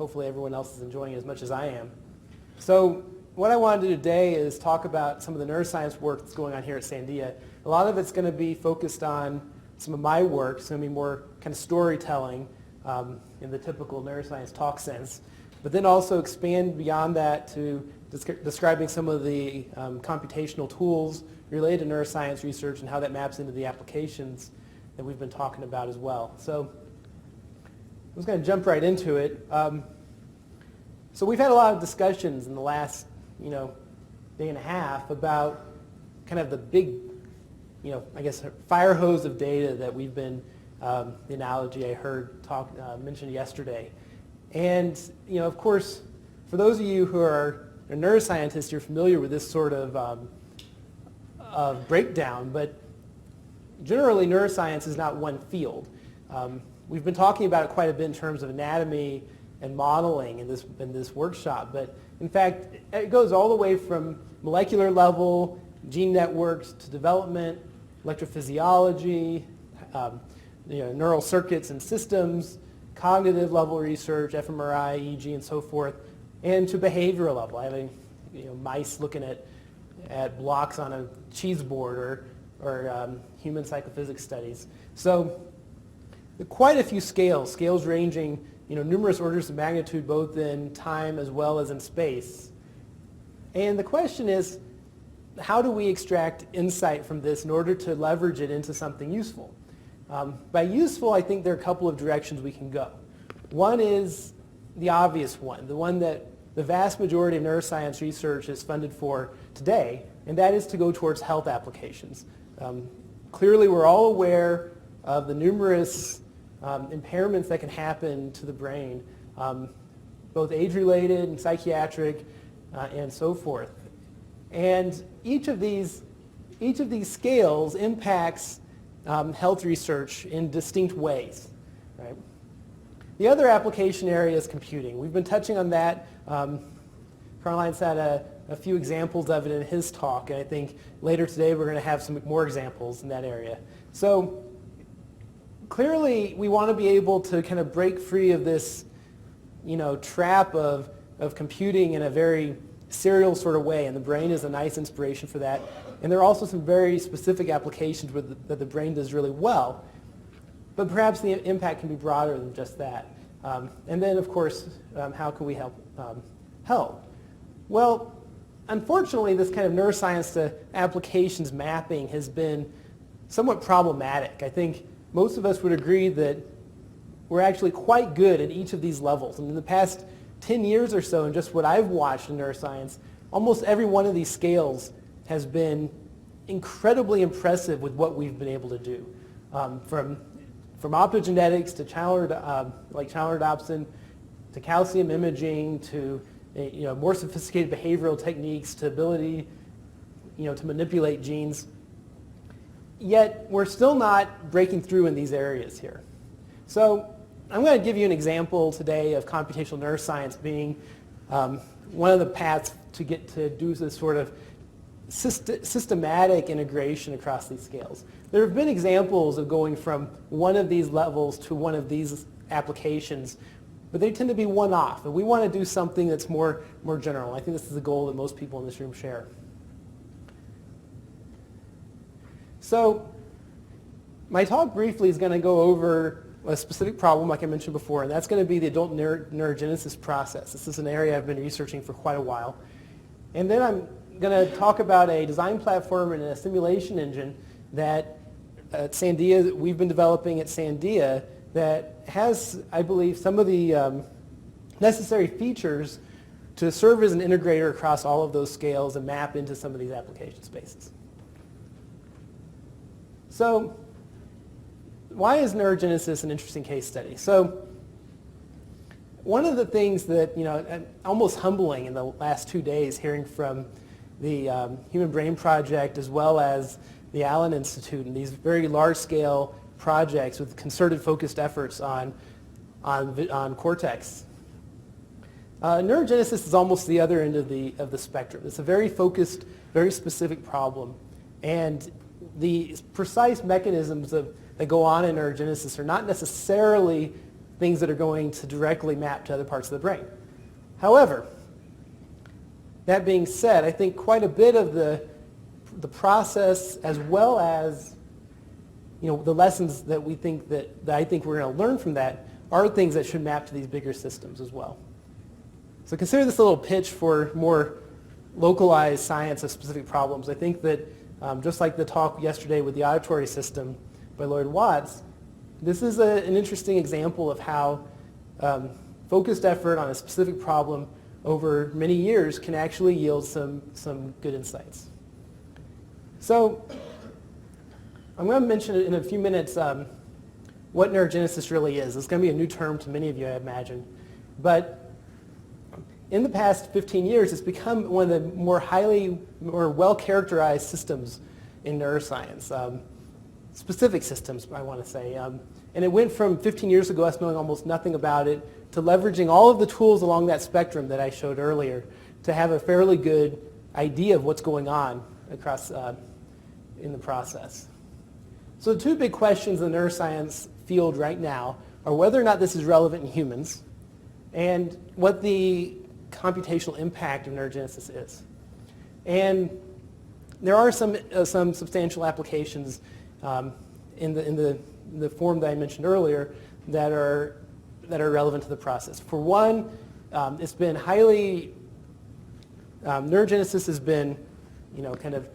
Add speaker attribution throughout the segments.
Speaker 1: hopefully everyone else is enjoying it as much as I am. So what I want to do today is talk about some of the neuroscience work that's going on here at Sandia. A lot of it's going to be focused on some of my work. It's going to be more kind of storytelling in the typical neuroscience talk sense, but then also expand beyond that to describing some of the computational tools related to neuroscience research and how that maps into the applications that we've been talking about as well. So I'm just going to jump right into it. So we've had a lot of discussions in the last, day and a half about kind of the big, I guess fire hose of data that we've been, the analogy I heard mentioned yesterday. And, of course, for those of you who are neuroscientists, you're familiar with this sort of breakdown, but generally neuroscience is not one field. We've been talking about it quite a bit in terms of anatomy and modeling in this workshop, but in fact it goes all the way from molecular level, gene networks, to development, electrophysiology, neural circuits and systems, cognitive level research, fMRI, EEG, and so forth, and to behavioral level, having mice looking at blocks on a cheese board or human psychophysics studies. So quite a few scales ranging numerous orders of magnitude both in time as well as in space. And the question is, how do we extract insight from this in order to leverage it into something useful? By useful, I think there are a couple of directions we can go. One is the obvious one, the one that the vast majority of neuroscience research is funded for today, and that is to go towards health applications. Clearly, we're all aware of the numerous impairments that can happen to the brain, both age-related and psychiatric, and so forth. And each of these scales impacts health research in distinct ways. Right? The other application area is computing. We've been touching on that. Carline's had a few examples of it in his talk, and I think later today we're going to have some more examples in that area. So clearly we want to be able to kind of break free of this trap of computing in a very serial sort of way, and the brain is a nice inspiration for that. And there are also some very specific applications that the brain does really well, but perhaps the impact can be broader than just that. And then, of course, how can we help? Well, unfortunately, this kind of neuroscience to applications mapping has been somewhat problematic. I think most of us would agree that we're actually quite good at each of these levels. And in the past 10 years or so, and just what I've watched in neuroscience, almost every one of these scales has been incredibly impressive with what we've been able to do. From optogenetics to Chandler-Dobson, to calcium imaging, to more sophisticated behavioral techniques, to ability to manipulate genes. Yet we're still not breaking through in these areas here. So I'm going to give you an example today of computational neuroscience being one of the paths to get to do this sort of systematic integration across these scales. There have been examples of going from one of these levels to one of these applications, but they tend to be one-off, and we want to do something that's more general. I think this is the goal that most people in this room share. So my talk briefly is going to go over a specific problem, like I mentioned before, and that's going to be the adult neurogenesis process. This is an area I've been researching for quite a while. And then I'm going to talk about a design platform and a simulation engine that at Sandia, we've been developing at Sandia, that has, I believe, some of the necessary features to serve as an integrator across all of those scales and map into some of these application spaces. So why is neurogenesis an interesting case study? So one of the things that, almost humbling in the last 2 days, hearing from the Human Brain Project as well as the Allen Institute and these very large-scale projects with concerted, focused efforts on cortex. Neurogenesis is almost the other end of the spectrum. It's a very focused, very specific problem, and the precise mechanisms that go on in neurogenesis are not necessarily things that are going to directly map to other parts of the brain. However, that being said, I think quite a bit of the process, as well as the lessons that we think that I think we're going to learn from that, are things that should map to these bigger systems as well. So consider this a little pitch for more localized science of specific problems. I think that just like the talk yesterday with the auditory system by Lloyd Watts, this is an interesting example of how focused effort on a specific problem over many years can actually yield some good insights. So I'm going to mention in a few minutes what neurogenesis really is. It's going to be a new term to many of you, I imagine. But in the past 15 years, it's become one of the more well-characterized systems in neuroscience, specific systems, I want to say. And it went from 15 years ago, us knowing almost nothing about it, to leveraging all of the tools along that spectrum that I showed earlier to have a fairly good idea of what's going on across in the process. So the two big questions in the neuroscience field right now are whether or not this is relevant in humans and what the computational impact of neurogenesis is. And there are some substantial applications in the form that I mentioned earlier that are relevant to the process. For one, it's been neurogenesis has been, kind of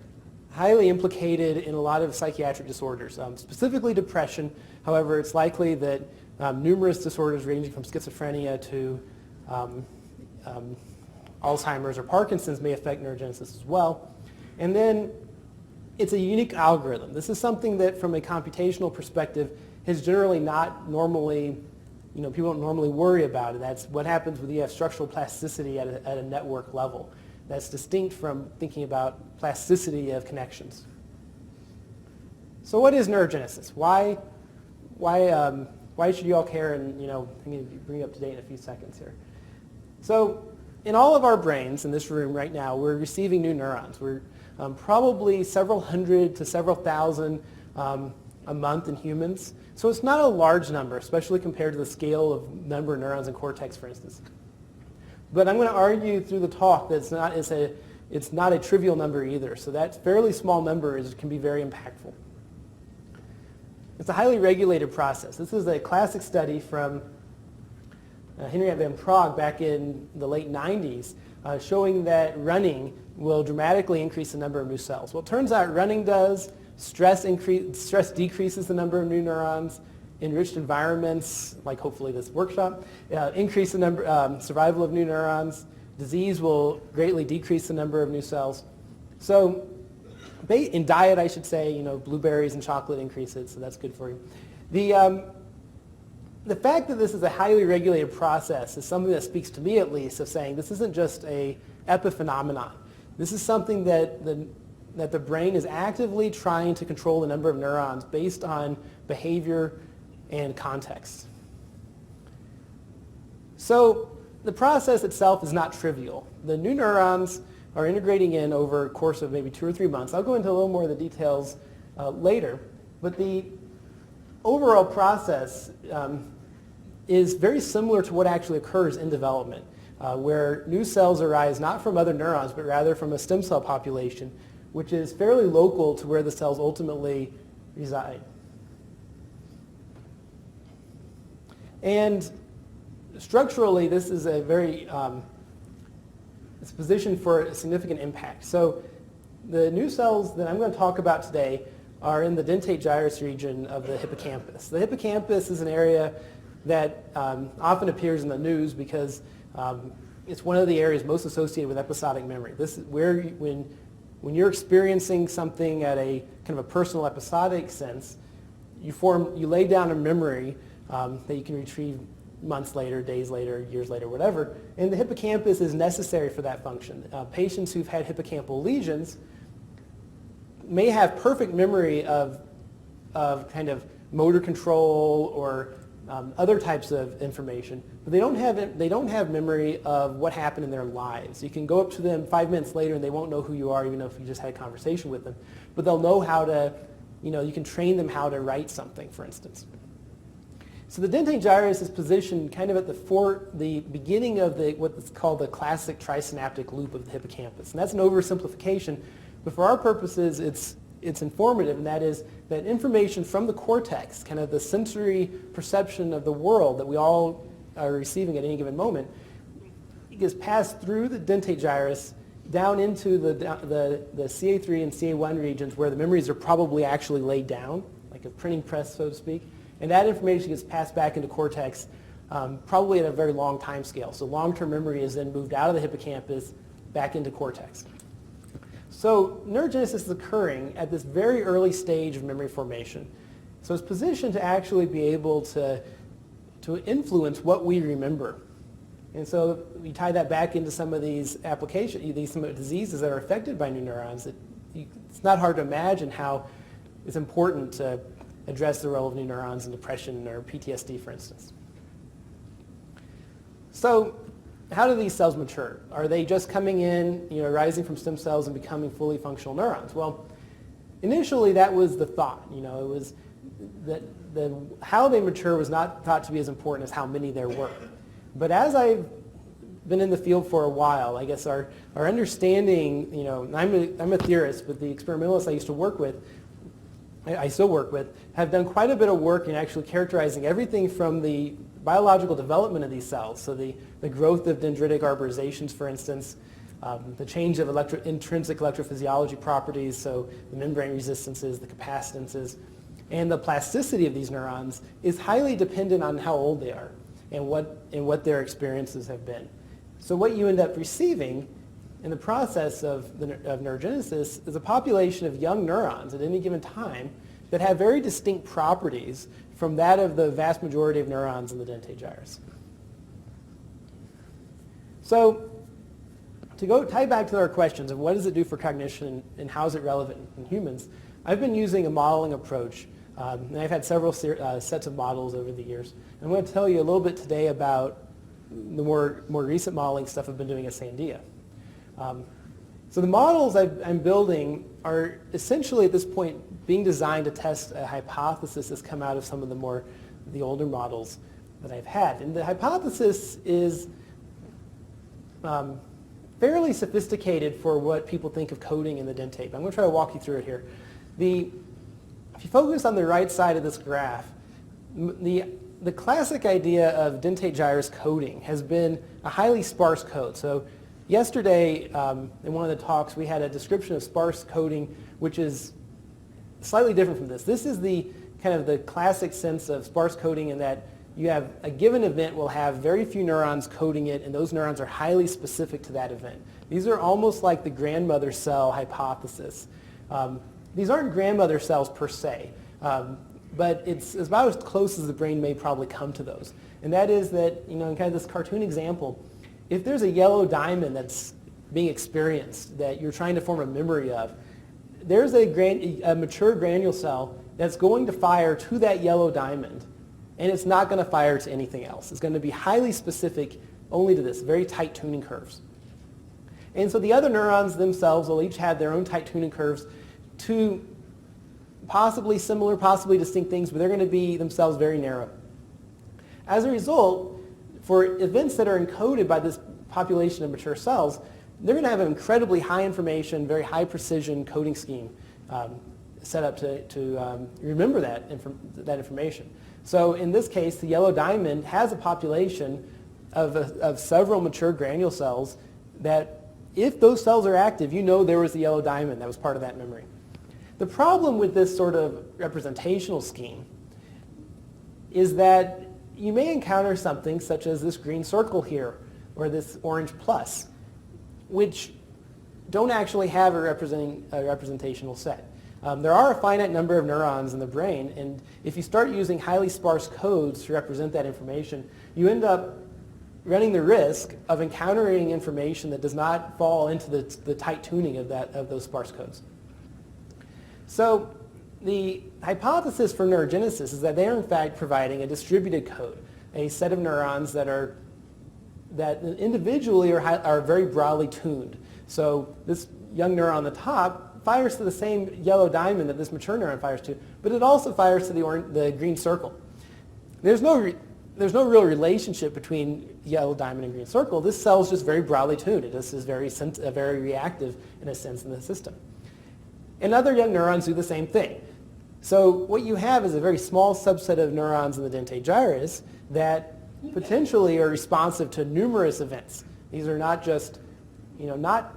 Speaker 1: highly implicated in a lot of psychiatric disorders, specifically depression. However, it's likely that numerous disorders ranging from schizophrenia to Alzheimer's or Parkinson's may affect neurogenesis as well. And then it's a unique algorithm. This is something that from a computational perspective is generally not normally, people don't normally worry about it. That's what happens when you have structural plasticity at a network level. That's distinct from thinking about plasticity of connections. So what is neurogenesis? Why should you all care? And I'm going to bring you up to date in a few seconds here. So in all of our brains in this room right now, we're receiving new neurons. We're probably several hundred to several thousand a month in humans. So it's not a large number, especially compared to the scale of number of neurons in cortex, for instance. But I'm going to argue through the talk that it's not a trivial number either. So that fairly small number can be very impactful. It's a highly regulated process. This is a classic study from Henriette van Praag back in the late 90s, showing that running will dramatically increase the number of new cells. Well, it turns out running does. Stress decreases the number of new neurons. Enriched environments, like hopefully this workshop, increase the number, survival of new neurons. Disease will greatly decrease the number of new cells. So in diet, I should say, blueberries and chocolate increase it, so that's good for you. The fact that this is a highly regulated process is something that speaks to me, at least, of saying this isn't just a epiphenomenon. This is something that the brain is actively trying to control the number of neurons based on behavior and context. So the process itself is not trivial. The new neurons are integrating in over a course of maybe 2 or 3 months. I'll go into a little more of the details later, but the overall process is very similar to what actually occurs in development, where new cells arise not from other neurons, but rather from a stem cell population, which is fairly local to where the cells ultimately reside. And structurally, this is a very, it's positioned for a significant impact. So the new cells that I'm going to talk about today are in the dentate gyrus region of the hippocampus. The hippocampus is an area that often appears in the news because it's one of the areas most associated with episodic memory. This is where when you're experiencing something at a kind of a personal episodic sense, you lay down a memory that you can retrieve months later, days later, years later, whatever. And the hippocampus is necessary for that function. Patients who've had hippocampal lesions may have perfect memory of kind of motor control or other types of information, but they don't have memory of what happened in their lives. You can go up to them 5 minutes later and they won't know who you are, even if you just had a conversation with them. But they'll know how to, you can train them how to write something, for instance. So the dentate gyrus is positioned kind of at the beginning of what's called the classic trisynaptic loop of the hippocampus. And that's an oversimplification, but for our purposes it's informative, and that is that information from the cortex, kind of the sensory perception of the world that we all are receiving at any given moment, it gets passed through the dentate gyrus down into the CA3 and CA1 regions where the memories are probably actually laid down, like a printing press, so to speak. And that information gets passed back into cortex probably at a very long time scale. So long-term memory is then moved out of the hippocampus back into cortex. So neurogenesis is occurring at this very early stage of memory formation. So it's positioned to actually be able to influence what we remember. And so we tie that back into some of these applications, some of the diseases that are affected by new neurons. It's not hard to imagine how it's important to address the role of new neurons in depression or PTSD, for instance. So how do these cells mature? Are they just coming in, rising from stem cells and becoming fully functional neurons? Well, initially that was the thought. It was that how they mature was not thought to be as important as how many there were. But as I've been in the field for a while, I guess our understanding, I'm a theorist, but the experimentalists I used to work with, I still work with, have done quite a bit of work in actually characterizing everything from the biological development of these cells, so the growth of dendritic arborizations, for instance, the change of intrinsic electrophysiology properties, so the membrane resistances, the capacitances, and the plasticity of these neurons is highly dependent on how old they are and what their experiences have been. So what you end up receiving in the process of neurogenesis is a population of young neurons at any given time that have very distinct properties from that of the vast majority of neurons in the dentate gyrus. So to tie back to our questions of what does it do for cognition and how is it relevant in humans, I've been using a modeling approach, and I've had several sets of models over the years. I'm going to tell you a little bit today about the more recent modeling stuff I've been doing at Sandia. So the models I'm building are essentially at this point being designed to test a hypothesis that's come out of some of the older models that I've had. And the hypothesis is fairly sophisticated for what people think of coding in the dentate. But I'm going to try to walk you through it here. If you focus on the right side of this graph, the classic idea of dentate gyrus coding has been a highly sparse code. So yesterday, in one of the talks, we had a description of sparse coding, which is slightly different from this. This is the kind of the classic sense of sparse coding in that you have a given event will have very few neurons coding it, and those neurons are highly specific to that event. These are almost like the grandmother cell hypothesis. These aren't grandmother cells per se, but it's about as close as the brain may probably come to those. And that is that, in kind of this cartoon example, if there's a yellow diamond that's being experienced that you're trying to form a memory of, there's a mature granule cell that's going to fire to that yellow diamond, and it's not going to fire to anything else. It's going to be highly specific only to this, very tight tuning curves. And so the other neurons themselves will each have their own tight tuning curves to possibly similar, possibly distinct things, but they're going to be themselves very narrow. As a result, for events that are encoded by this population of mature cells, they're going to have an incredibly high information, very high precision coding scheme set up to remember that information. So in this case, the yellow diamond has a population of several mature granule cells that if those cells are active, there was the yellow diamond that was part of that memory. The problem with this sort of representational scheme is that you may encounter something such as this green circle here or this orange plus, which don't actually have a representational set. There are a finite number of neurons in the brain, and if you start using highly sparse codes to represent that information, you end up running the risk of encountering information that does not fall into the tight tuning of those sparse codes. So the hypothesis for neurogenesis is that they are in fact providing a distributed code, a set of neurons that individually are very broadly tuned. So this young neuron on the top fires to the same yellow diamond that this mature neuron fires to, but it also fires to the green circle. there's no real relationship between yellow diamond and green circle. This cell is just very broadly tuned. This is very reactive in a sense in the system. And other young neurons do the same thing. So what you have is a very small subset of neurons in the dentate gyrus that potentially are responsive to numerous events. These are not just, not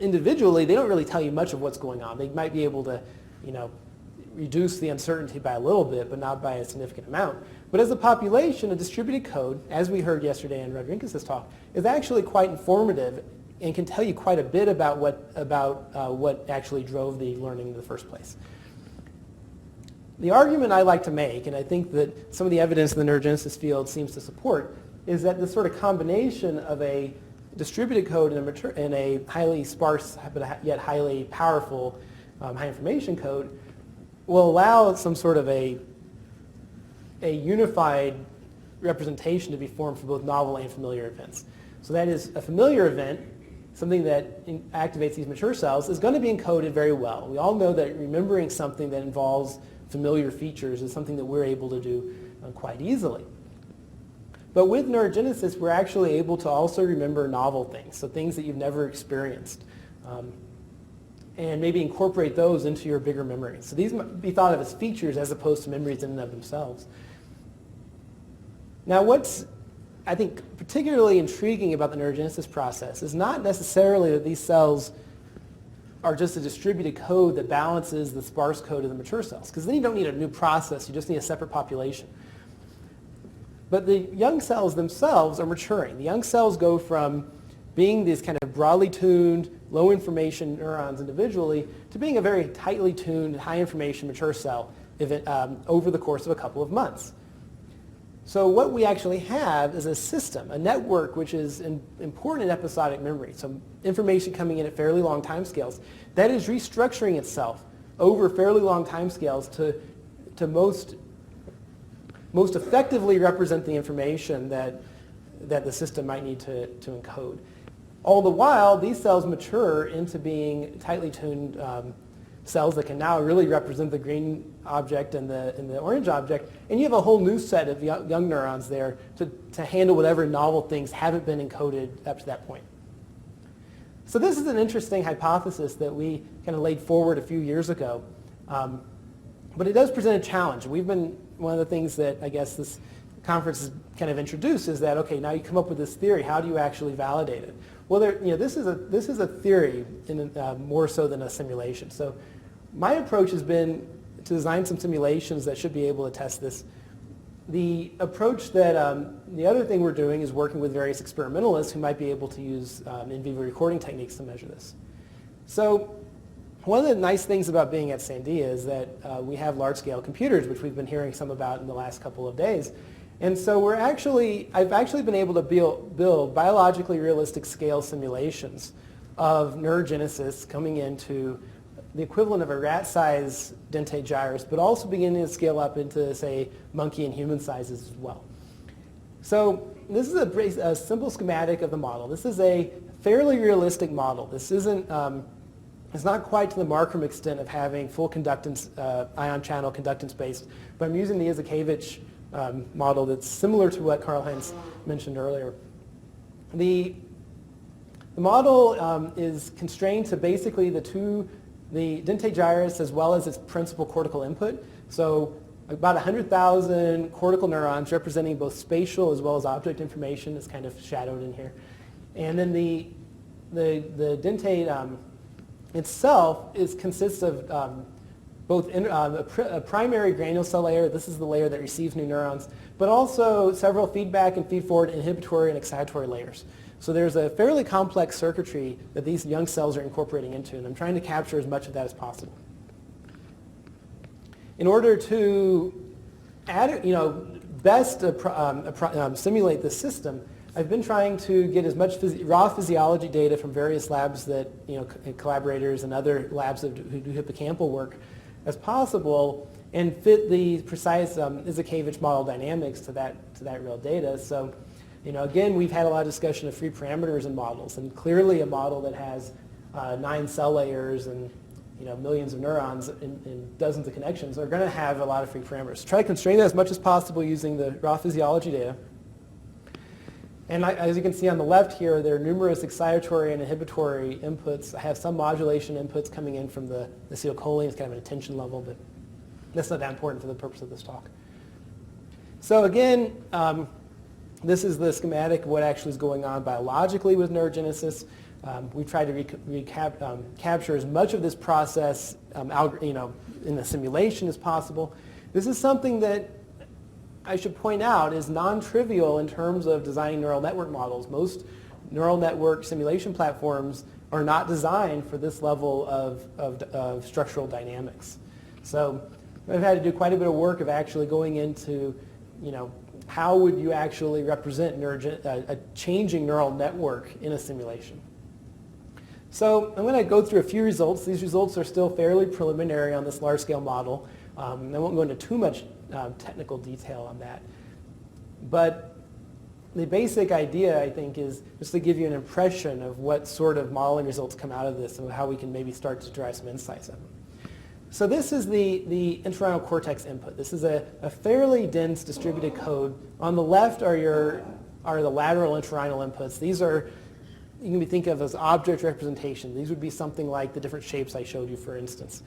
Speaker 1: individually, they don't really tell you much of what's going on. They might be able to, reduce the uncertainty by a little bit, but not by a significant amount. But as a population, a distributed code, as we heard yesterday in Rodriguez's talk, is actually quite informative and can tell you quite a bit about what actually drove the learning in the first place. The argument I like to make, and I think that some of the evidence in the neurogenesis field seems to support, is that this sort of combination of a distributed code and a highly sparse but yet highly powerful high information code will allow some sort of a unified representation to be formed for both novel and familiar events. So that is, a familiar event, something that activates these mature cells, is going to be encoded very well. We all know that remembering something that involves familiar features is something that we're able to do quite easily. But with neurogenesis, we're actually able to also remember novel things, so things that you've never experienced, and maybe incorporate those into your bigger memories. So these might be thought of as features as opposed to memories in and of themselves. Now what's, I think, particularly intriguing about the neurogenesis process is not necessarily that these cells are just a distributed code that balances the sparse code of the mature cells, because then you don't need a new process, you just need a separate population. But the young cells themselves are maturing. The young cells go from being these kind of broadly tuned, low information neurons individually to being a very tightly tuned, high information mature cell over the course of a couple of months. So what we actually have is a system, a network, which is important in episodic memory, so information coming in at fairly long time scales, that is restructuring itself over fairly long time scales to most effectively represent the information that the system might need to encode. All the while, these cells mature into being tightly tuned cells that can now really represent the green object and the orange object, and you have a whole new set of young neurons there to handle whatever novel things haven't been encoded up to that point. So this is an interesting hypothesis that we kind of laid forward a few years ago, but it does present a challenge. One of the things that I guess this conference has kind of introduced is that, okay, now you come up with this theory, how do you actually validate it? Well, this is a theory more so than a simulation. So my approach has been to design some simulations that should be able to test this. The approach that, the other thing we're doing is working with various experimentalists who might be able to use in vivo recording techniques to measure this. So one of the nice things about being at Sandia is that we have large-scale computers, which we've been hearing some about in the last couple of days. And so I've actually been able to build biologically realistic scale simulations of neurogenesis coming into the equivalent of a rat-sized dentate gyrus, but also beginning to scale up into, say, monkey and human sizes as well. So this is a simple schematic of the model. This is a fairly realistic model. This isn't, it's not quite to the Markram extent of having full conductance, ion channel conductance based, but I'm using the Izakevich model that's similar to what Karl-Heinz mentioned earlier. The model is constrained to basically the dentate gyrus as well as its principal cortical input. So about 100,000 cortical neurons representing both spatial as well as object information is kind of shadowed in here. And then the dentate itself consists of both a primary granule cell layer, this is the layer that receives new neurons, but also several feedback and feed-forward inhibitory and excitatory layers. So there's a fairly complex circuitry that these young cells are incorporating into, and I'm trying to capture as much of that as possible. In order to best simulate this system, I've been trying to get as much raw physiology data from various labs that, collaborators and other labs who do hippocampal work as possible and fit the precise Izakevich model dynamics to that real data. So, again, we've had a lot of discussion of free parameters in models, and clearly a model that has 9 cell layers and millions of neurons in dozens of connections are going to have a lot of free parameters. Try to constrain that as much as possible using the raw physiology data. And as you can see on the left here, there are numerous excitatory and inhibitory inputs. I have some modulation inputs coming in from the acetylcholine. It's kind of an attention level, but that's not that important for the purpose of this talk. So again, this is the schematic of what actually is going on biologically with neurogenesis. We've tried to capture as much of this process in the simulation as possible. This is something that I should point out is non-trivial in terms of designing neural network models. Most neural network simulation platforms are not designed for this level of structural dynamics. So I've had to do quite a bit of work of actually going into, how would you actually represent a changing neural network in a simulation. So I'm going to go through a few results. These results are still fairly preliminary on this large-scale model. I won't go into too much technical detail on that. But the basic idea, I think, is just to give you an impression of what sort of modeling results come out of this and how we can maybe start to derive some insights out of them. So this is the entorhinal cortex input. This is a fairly dense distributed code. On the left are the lateral entorhinal inputs. These are, you can think of as object representation. These would be something like the different shapes I showed you, for instance.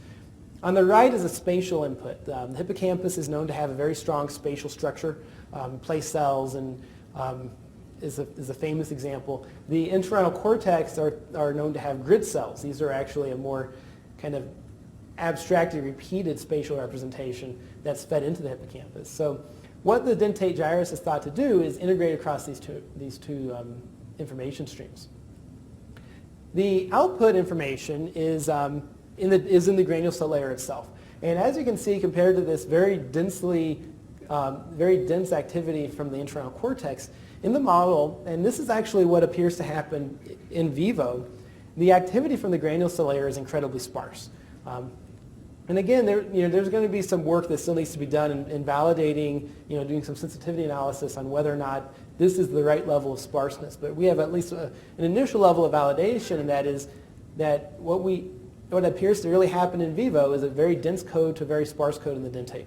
Speaker 1: On the right is a spatial input. The hippocampus is known to have a very strong spatial structure, place cells, and is a famous example. The entorhinal cortex are known to have grid cells. These are actually a more kind of abstractly repeated spatial representation that's fed into the hippocampus. So what the dentate gyrus is thought to do is integrate across these two information streams. The output information is in the granule cell layer itself. And as you can see, compared to this very dense activity from the entorhinal cortex, in the model, and this is actually what appears to happen in vivo, the activity from the granule cell layer is incredibly sparse. And again, there's going to be some work that still needs to be done in validating, doing some sensitivity analysis on whether or not this is the right level of sparseness. But we have at least an initial level of validation, and that is that what appears to really happen in vivo is a very dense code to a very sparse code in the dentate.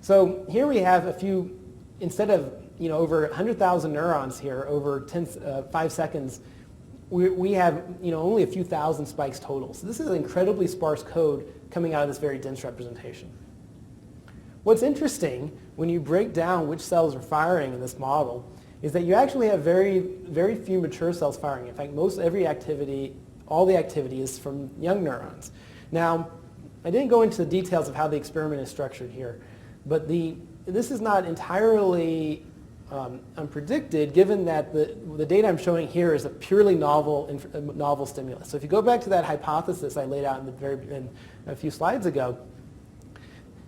Speaker 1: So here we have a few, instead of over 100,000 neurons here over 5 seconds, we have only a few thousand spikes total. So this is an incredibly sparse code coming out of this very dense representation. What's interesting when you break down which cells are firing in this model is that you actually have very, very few mature cells firing. In fact, all the activity is from young neurons. Now, I didn't go into the details of how the experiment is structured here, but this is not entirely unpredicted, given that the data I'm showing here is a purely novel stimulus. So if you go back to that hypothesis I laid out in a few slides ago,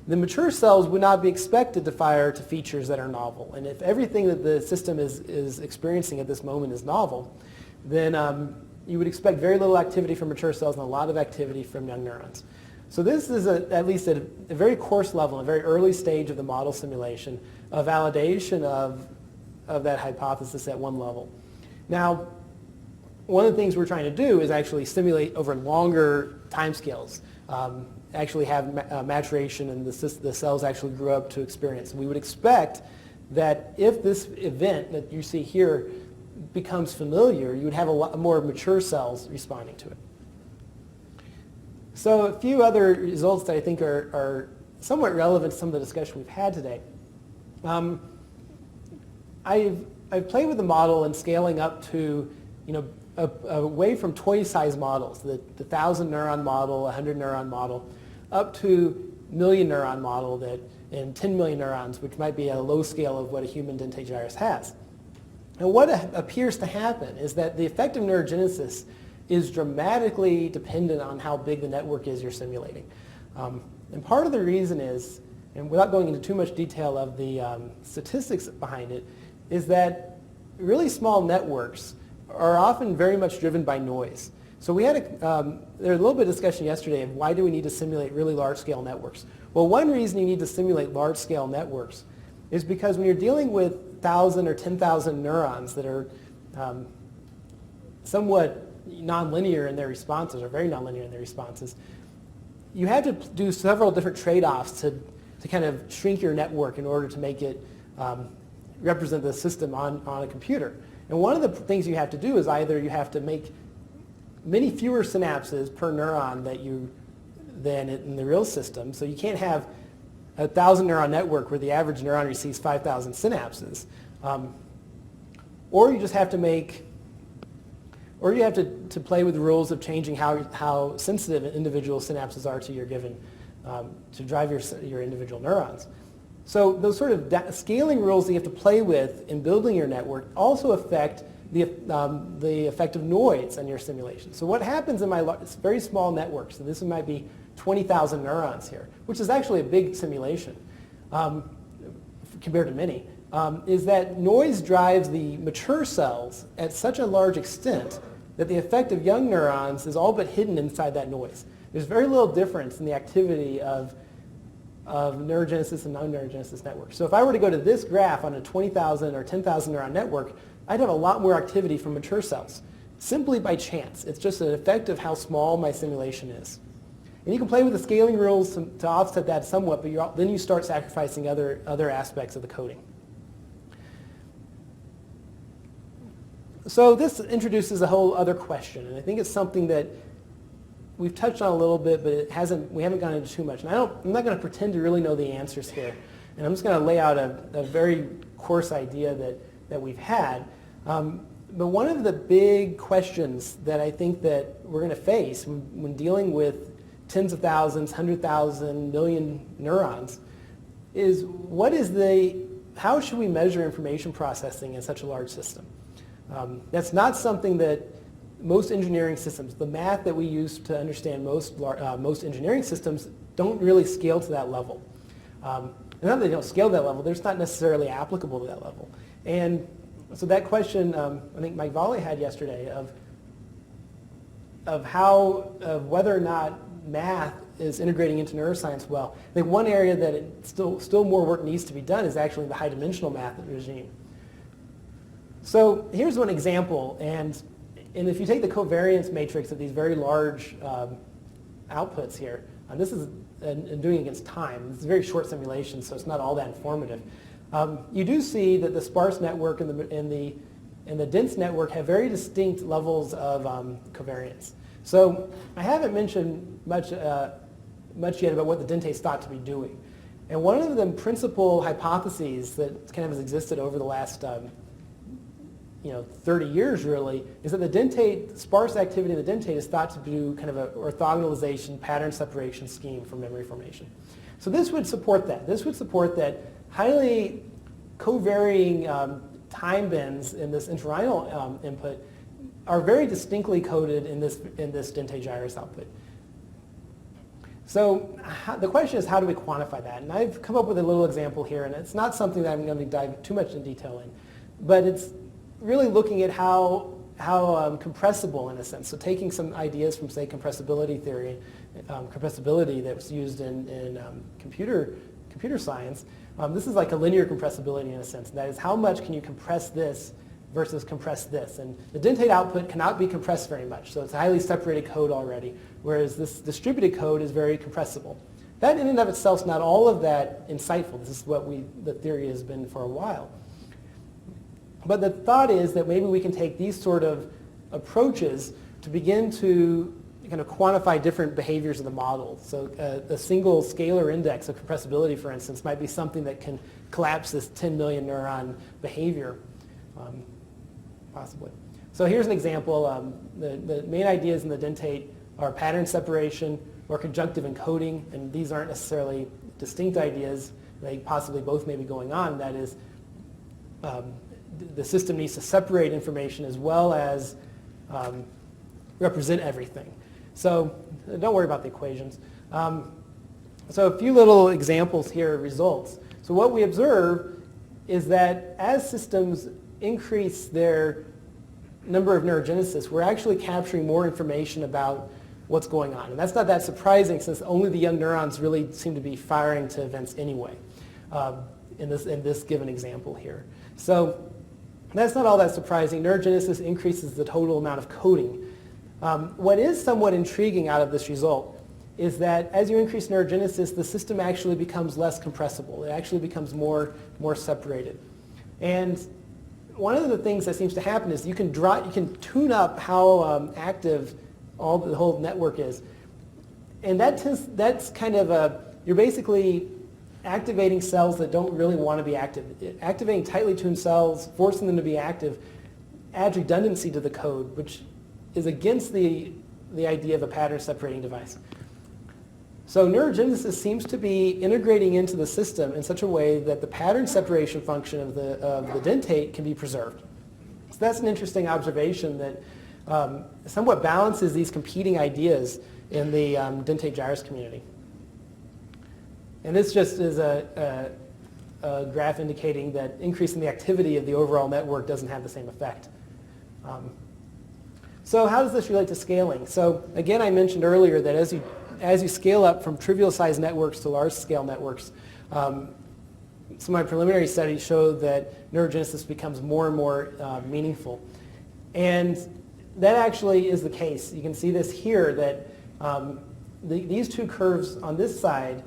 Speaker 1: the mature cells would not be expected to fire to features that are novel. And if everything that the system is experiencing at this moment is novel, then you would expect very little activity from mature cells and a lot of activity from young neurons. So this is at least at a very coarse level, a very early stage of the model simulation, a validation of that hypothesis at one level. Now, one of the things we're trying to do is actually simulate over longer timescales, actually have maturation and the cells actually grew up to experience. And we would expect that if this event that you see here becomes familiar, you would have a lot more mature cells responding to it. So a few other results that I think are somewhat relevant to some of the discussion we've had today. I've played with the model and scaling up to, away from toy-sized models, the 1,000 neuron model, 100 neuron model, up to million neuron model and 10 million neurons, which might be a low scale of what a human dentate gyrus has. And what appears to happen is that the effect of neurogenesis is dramatically dependent on how big the network is you're simulating. And part of the reason is, and without going into too much detail of the statistics behind it, is that really small networks are often very much driven by noise. So we had there was a little bit of discussion yesterday of why do we need to simulate really large-scale networks. Well, one reason you need to simulate large-scale networks is because when you're dealing with 1,000 or 10,000 neurons that are somewhat nonlinear in their responses, or very nonlinear in their responses, you had to do several different trade-offs to kind of shrink your network in order to make it represent the system on a computer. And one of the things you have to do is either you have to make many fewer synapses per neuron than in the real system. So you can't have a 1,000 neuron network where the average neuron receives 5,000 synapses. Or you just have to or you have to play with the rules of changing how sensitive individual synapses are to your given, to drive your individual neurons. So those sort of scaling rules that you have to play with in building your network also affect the effect of noise on your simulation. So what happens in my very small network, so this might be 20,000 neurons here, which is actually a big simulation compared to many, is that noise drives the mature cells at such a large extent that the effect of young neurons is all but hidden inside that noise. There's very little difference in the activity of neurogenesis and non-neurogenesis networks. So if I were to go to this graph on a 20,000 or 10,000 neuron network, I'd have a lot more activity from mature cells, simply by chance. It's just an effect of how small my simulation is. And you can play with the scaling rules to offset that somewhat, but then you start sacrificing other aspects of the coding. So this introduces a whole other question, and I think it's something that we've touched on a little bit, but we haven't gone into too much. And I'm not going to pretend to really know the answers here. And I'm just going to lay out a very coarse idea that we've had. But one of the big questions that I think that we're going to face when dealing with tens of thousands, 100,000, million neurons is how should we measure information processing in such a large system? That's not something that most engineering systems, the math that we use to understand most engineering systems, don't really scale to that level. And not that they don't scale to that level, they're just not necessarily applicable to that level. And so that question, I think Mike Volley had yesterday of whether or not math is integrating into neuroscience well. I think one area that still more work needs to be done is actually the high-dimensional math regime. So here's one example, and if you take the covariance matrix of these very large outputs here, this is doing against time. This is a very short simulation, so it's not all that informative. You do see that the sparse network and the dense network have very distinct levels of covariance. So I haven't mentioned much yet about what the dentate's thought to be doing. And one of the principal hypotheses that kind of has existed over the last 30 years really, is that the dentate, sparse activity in the dentate is thought to do kind of an orthogonalization pattern separation scheme for memory formation. So this would support that. This would support that highly covarying time bends in this entorhinal input are very distinctly coded in this dentate gyrus output. So the question is, how do we quantify that? And I've come up with a little example here, and it's not something that I'm going to dive too much in detail in, but it's really looking at how compressible, in a sense. So taking some ideas from, say, compressibility theory, compressibility that was used in computer science. This is like a linear compressibility in a sense. And that is, how much can you compress this versus compress this? And the dentate output cannot be compressed very much, so it's a highly separated code already, whereas this distributed code is very compressible. That in and of itself is not all of that insightful. This is what the theory has been for a while. But the thought is that maybe we can take these sort of approaches to begin to kind of quantify different behaviors of the model. So a single scalar index of compressibility, for instance, might be something that can collapse this 10 million neuron behavior, possibly. So here's an example. The main ideas in the dentate are pattern separation or conjunctive encoding, and these aren't necessarily distinct ideas. They possibly both may be going on. That is, the system needs to separate information as well as represent everything. So don't worry about the equations. So a few little examples here of results. So what we observe is that as systems increase their number of neurogenesis, we're actually capturing more information about what's going on. And that's not that surprising, since only the young neurons really seem to be firing to events anyway, in this given example here. So that's not all that surprising. Neurogenesis increases the total amount of coding. What is somewhat intriguing out of this result is that as you increase neurogenesis, the system actually becomes less compressible. It actually becomes more separated. And one of the things that seems to happen is you can tune up how active the whole network is. And that's kind of you're basically activating cells that don't really want to be active. Activating tightly tuned cells, forcing them to be active, adds redundancy to the code, which is against the idea of a pattern separating device. So neurogenesis seems to be integrating into the system in such a way that the pattern separation function of the dentate can be preserved. So that's an interesting observation that somewhat balances these competing ideas in the dentate gyrus community. And this just is a graph indicating that increasing the activity of the overall network doesn't have the same effect. So how does this relate to scaling? So again, I mentioned earlier that as you scale up from trivial sized networks to large scale networks, some of my preliminary studies show that neurogenesis becomes more and more meaningful. And that actually is the case. You can see this here, that these two curves on this side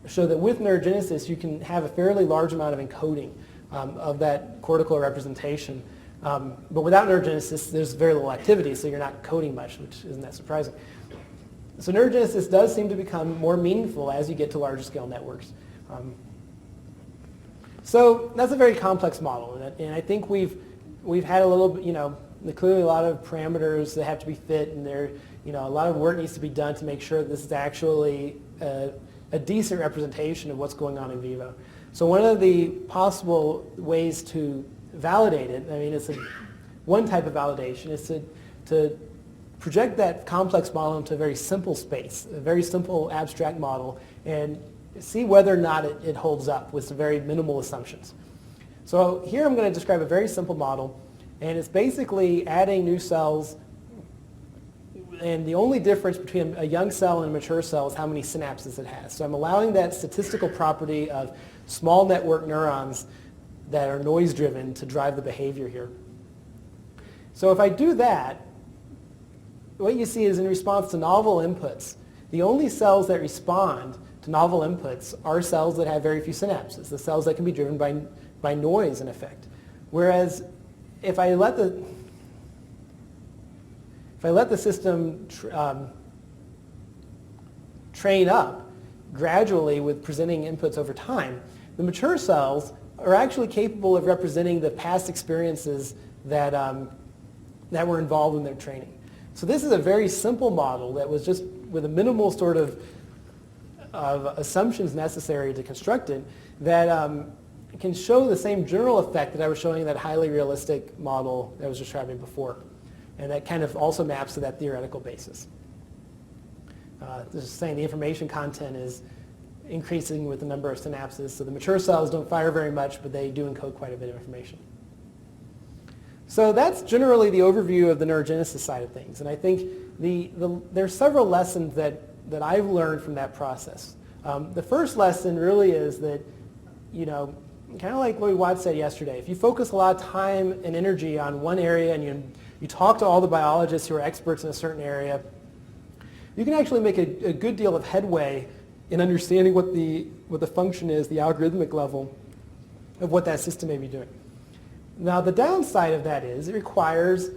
Speaker 1: show that with neurogenesis you can have a fairly large amount of encoding of that cortical representation. But without neurogenesis, there's very little activity, so you're not coding much, which isn't that surprising. So neurogenesis does seem to become more meaningful as you get to larger scale networks. So that's a very complex model, and I think we've had a little bit, clearly a lot of parameters that have to be fit, and a lot of work needs to be done to make sure that this is actually a decent representation of what's going on in vivo. So one of the possible ways to validate it, it's one type of validation, is to project that complex model into a very simple space, a very simple abstract model, and see whether or not it holds up with some very minimal assumptions. So here I'm going to describe a very simple model, and it's basically adding new cells, and the only difference between a young cell and a mature cell is how many synapses it has. So I'm allowing that statistical property of small network neurons that are noise driven to drive the behavior here. So if I do that, what you see is in response to novel inputs, the only cells that respond to novel inputs are cells that have very few synapses, the cells that can be driven by noise in effect. Whereas if I let the system train up gradually with presenting inputs over time, the mature cells are actually capable of representing the past experiences that were involved in their training. So this is a very simple model that was just with a minimal sort of assumptions necessary to construct it that can show the same general effect that I was showing in that highly realistic model that I was describing before. And that kind of also maps to that theoretical basis. This is saying the information content is increasing with the number of synapses. So the mature cells don't fire very much, but they do encode quite a bit of information. So that's generally the overview of the neurogenesis side of things. And I think there are several lessons that I've learned from that process. The first lesson really is that, kind of like what Watt said yesterday, if you focus a lot of time and energy on one area and you talk to all the biologists who are experts in a certain area, you can actually make a good deal of headway in understanding what the function is, the algorithmic level of what that system may be doing. Now the downside of that is it requires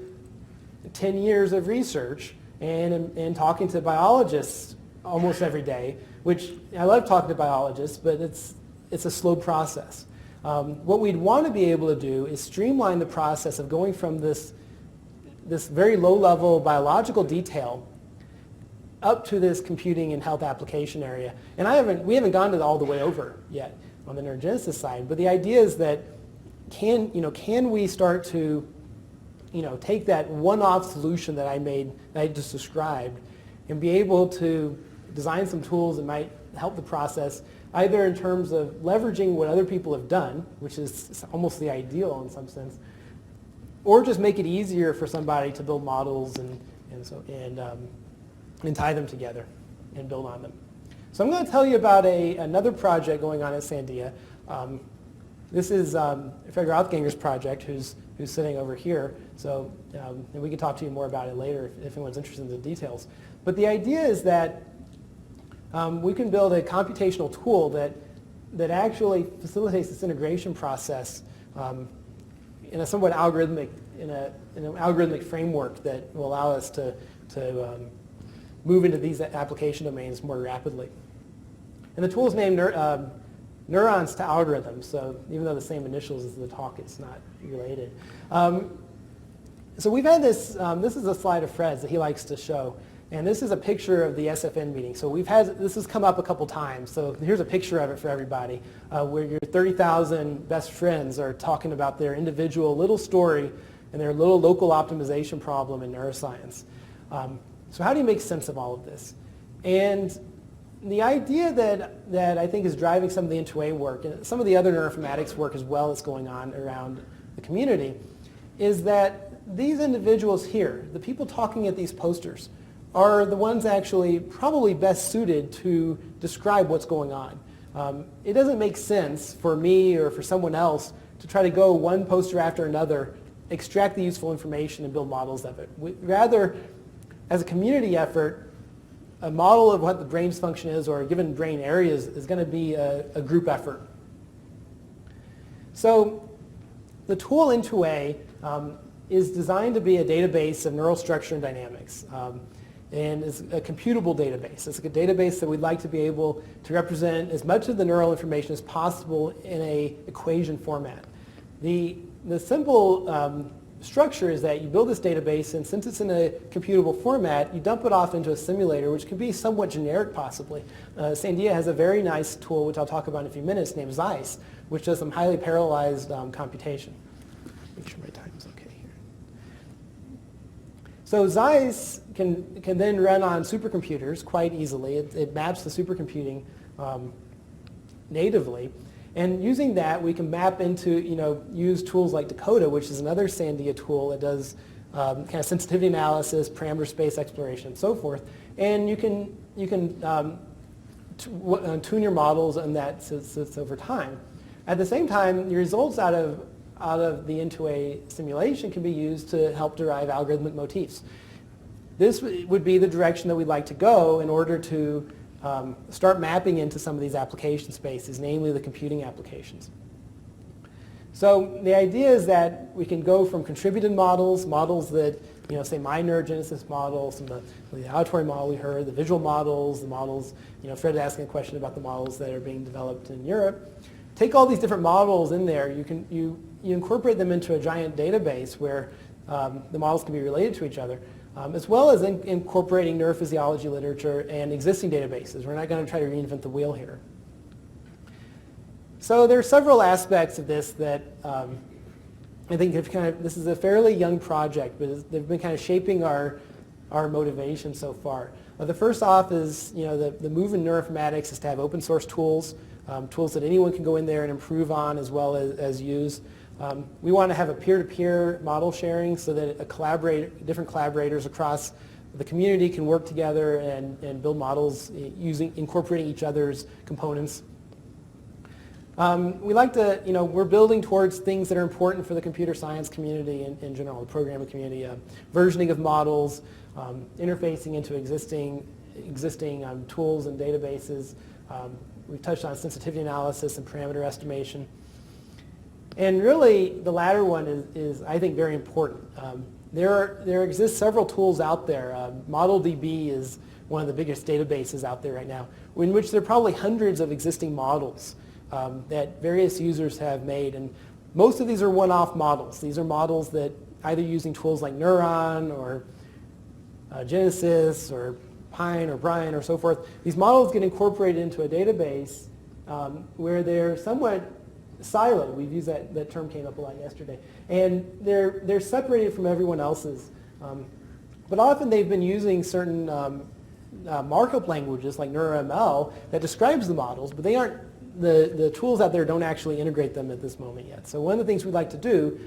Speaker 1: 10 years of research and talking to biologists almost every day, which I love talking to biologists, but it's a slow process. What we'd want to be able to do is streamline the process of going from this very low-level biological detail up to this computing and health application area. And we haven't gone all the way over yet on the neurogenesis side, but the idea is that can we start to take that one-off solution that I just described and be able to design some tools that might help the process, either in terms of leveraging what other people have done, which is almost the ideal in some sense, or just make it easier for somebody to build models and tie them together and build on them. So I'm going to tell you about another project going on at Sandia. This is Fred Rothganger's project, who's sitting over here. So and we can talk to you more about it later if anyone's interested in the details. But the idea is that we can build a computational tool that actually facilitates this integration process in a somewhat algorithmic, in an algorithmic framework that will allow us to move into these application domains more rapidly. And the tool is named neurons to algorithms, so even though the same initials as the talk, it's not related. So we've had this, this is a slide of Fred's that he likes to show, and this is a picture of the SFN meeting. So this has come up a couple times, so here's a picture of it for everybody, where your 30,000 best friends are talking about their individual little story and their little local optimization problem in neuroscience. So how do you make sense of all of this? And the idea that I think is driving some of the Into-A work, and some of the other neuroinformatics work as well that's going on around the community, is that these individuals here, the people talking at these posters, are the ones actually probably best suited to describe what's going on. It doesn't make sense for me or for someone else to try to go one poster after another, extract the useful information and build models of it. Rather, as a community effort, a model of what the brain's function is or a given brain area is going to be a group effort. So the tool Into-A is designed to be a database of neural structure and dynamics. And it's a computable database. It's like a database that we'd like to be able to represent as much of the neural information as possible in an equation format. The simple structure is that you build this database, and since it's in a computable format, you dump it off into a simulator, which can be somewhat generic possibly. Sandia has a very nice tool, which I'll talk about in a few minutes, named ZEISS, which does some highly parallelized computation. Make sure my time is okay here. So ZEISS can then run on supercomputers quite easily. It maps the supercomputing natively. And using that, we can map into, use tools like Dakota, which is another Sandia tool that does kind of sensitivity analysis, parameter space exploration, and so forth. And you can tune your models, and that sits over time. At the same time, the results out of the Into-A simulation can be used to help derive algorithmic motifs. This would be the direction that we'd like to go in order to start mapping into some of these application spaces, namely the computing applications. So the idea is that we can go from contributed models that, say my Neurogenesis model, some of the auditory model we heard, the visual models, the models, Fred asking a question about the models that are being developed in Europe. Take all these different models in there, you incorporate them into a giant database where the models can be related to each other. As well as incorporating neurophysiology literature and existing databases. We're not going to try to reinvent the wheel here. So there are several aspects of this that I think this is a fairly young project, but they've been kind of shaping our motivation so far. The first off is, the move in neuroinformatics is to have open source tools, tools that anyone can go in there and improve on as well as use. We want to have a peer-to-peer model sharing so that different collaborators across the community can work together and build models incorporating each other's components. We like to, we're building towards things that are important for the computer science community in general, the programming community, versioning of models, interfacing into existing tools and databases. We've touched on sensitivity analysis and parameter estimation. And really, the latter one is I think, very important. There exist several tools out there. ModelDB is one of the biggest databases out there right now, in which there are probably hundreds of existing models that various users have made. And most of these are one-off models. These are models that either using tools like Neuron or Genesis or Pine or Brian or so forth. These models get incorporated into a database where they're somewhat siloed. We've used that term came up a lot yesterday. And they're separated from everyone else's. But often they've been using certain markup languages like NeuroML that describes the models, but they aren't, the tools out there don't actually integrate them at this moment yet. So one of the things we'd like to do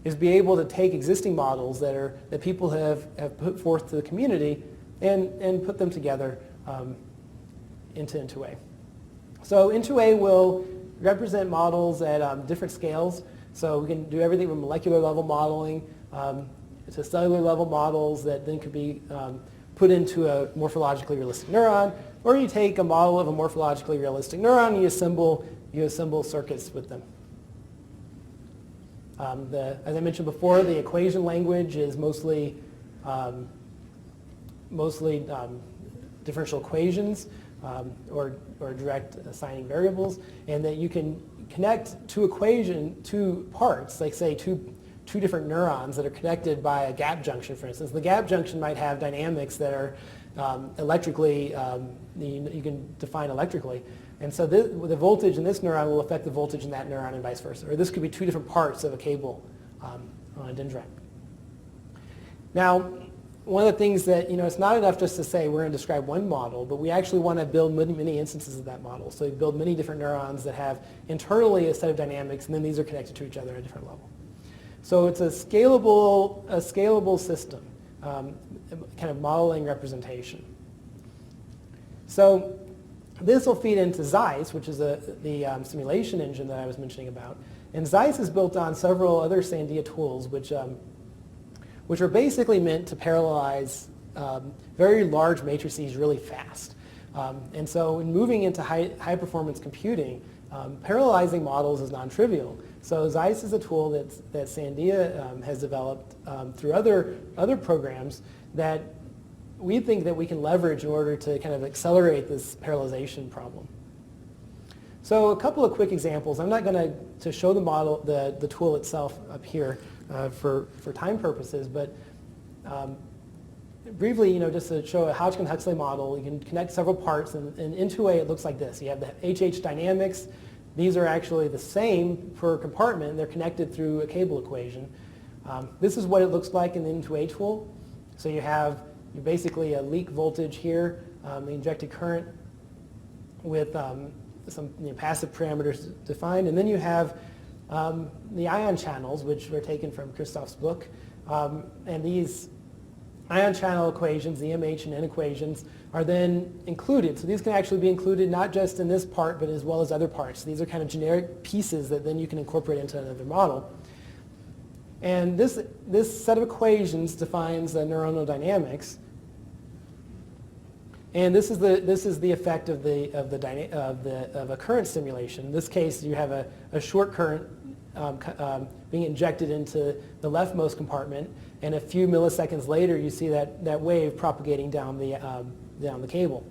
Speaker 1: is be able to take existing models that people have put forth to the community and put them together into Into-A. So Into-A will represent models at different scales. So we can do everything from molecular level modeling to cellular level models that then could be put into a morphologically realistic neuron, or you take a model of a morphologically realistic neuron and you assemble circuits with them. As I mentioned before, the equation language is mostly differential equations or direct assigning variables, and that you can connect two parts, like say two different neurons that are connected by a gap junction, for instance. The gap junction might have dynamics that are electrically, you can define electrically. And so the voltage in this neuron will affect the voltage in that neuron and vice versa. Or this could be two different parts of a cable on a dendrite. Now, one of the things that, it's not enough just to say we're going to describe one model, but we actually want to build many instances of that model. So you build many different neurons that have internally a set of dynamics, and then these are connected to each other at a different level. So it's a scalable system, kind of modeling representation. So this will feed into ZEISS, which is the simulation engine that I was mentioning about. And ZEISS is built on several other Sandia tools, which are basically meant to parallelize very large matrices really fast. And so in moving into high performance computing, parallelizing models is non-trivial. So ZEISS is a tool that Sandia has developed through other programs that we think that we can leverage in order to kind of accelerate this parallelization problem. So a couple of quick examples. I'm not going to show the model, the tool itself up here for time purposes, but briefly, just to show a Hodgkin-Huxley model, you can connect several parts, and in 2A it looks like this. You have the HH dynamics. These are actually the same per compartment. They're connected through a cable equation. This is what it looks like in the N2A tool. So you have basically a leak voltage here, the injected current with some passive parameters defined, and then you have the ion channels, which were taken from Christoph's book, and these ion channel equations, the MH and N equations, are then included. So these can actually be included not just in this part, but as well as other parts. These are kind of generic pieces that then you can incorporate into another model. And this set of equations defines the neuronal dynamics. And this is the effect of a current stimulation. In this case, you have a short current being injected into the leftmost compartment, and a few milliseconds later, you see that wave propagating down the cable.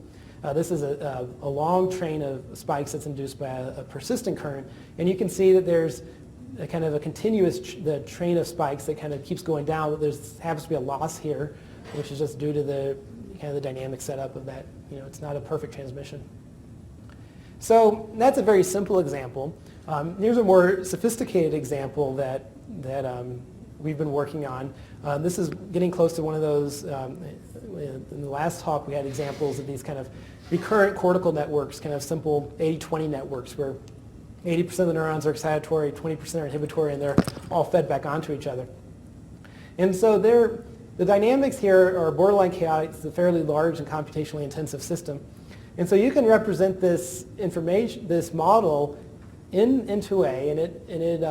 Speaker 1: This is a long train of spikes that's induced by a persistent current, and you can see that there's a kind of a continuous train of spikes that kind of keeps going down. But there happens to be a loss here, which is just due to the dynamic setup of that. It's not a perfect transmission. So that's a very simple example. Here's a more sophisticated example that we've been working on. This is getting close to one of those. In the last talk, we had examples of these kind of recurrent cortical networks, kind of simple 80-20 networks, where 80% of the neurons are excitatory, 20% are inhibitory, and they're all fed back onto each other. And so the dynamics here are borderline chaotic. It's a fairly large and computationally intensive system. And so you can represent this model in 2A, and it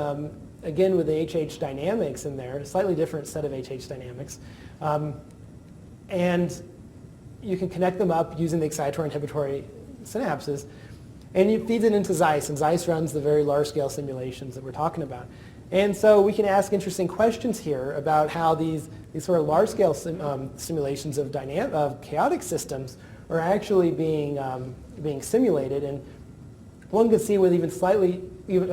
Speaker 1: again with the HH dynamics in there, a slightly different set of HH dynamics. And you can connect them up using the excitatory inhibitory synapses, and you feed it into ZEISS, and ZEISS runs the very large-scale simulations that we're talking about. And so we can ask interesting questions here about how these sort of large-scale simulations of chaotic systems are actually being simulated. And one could see with even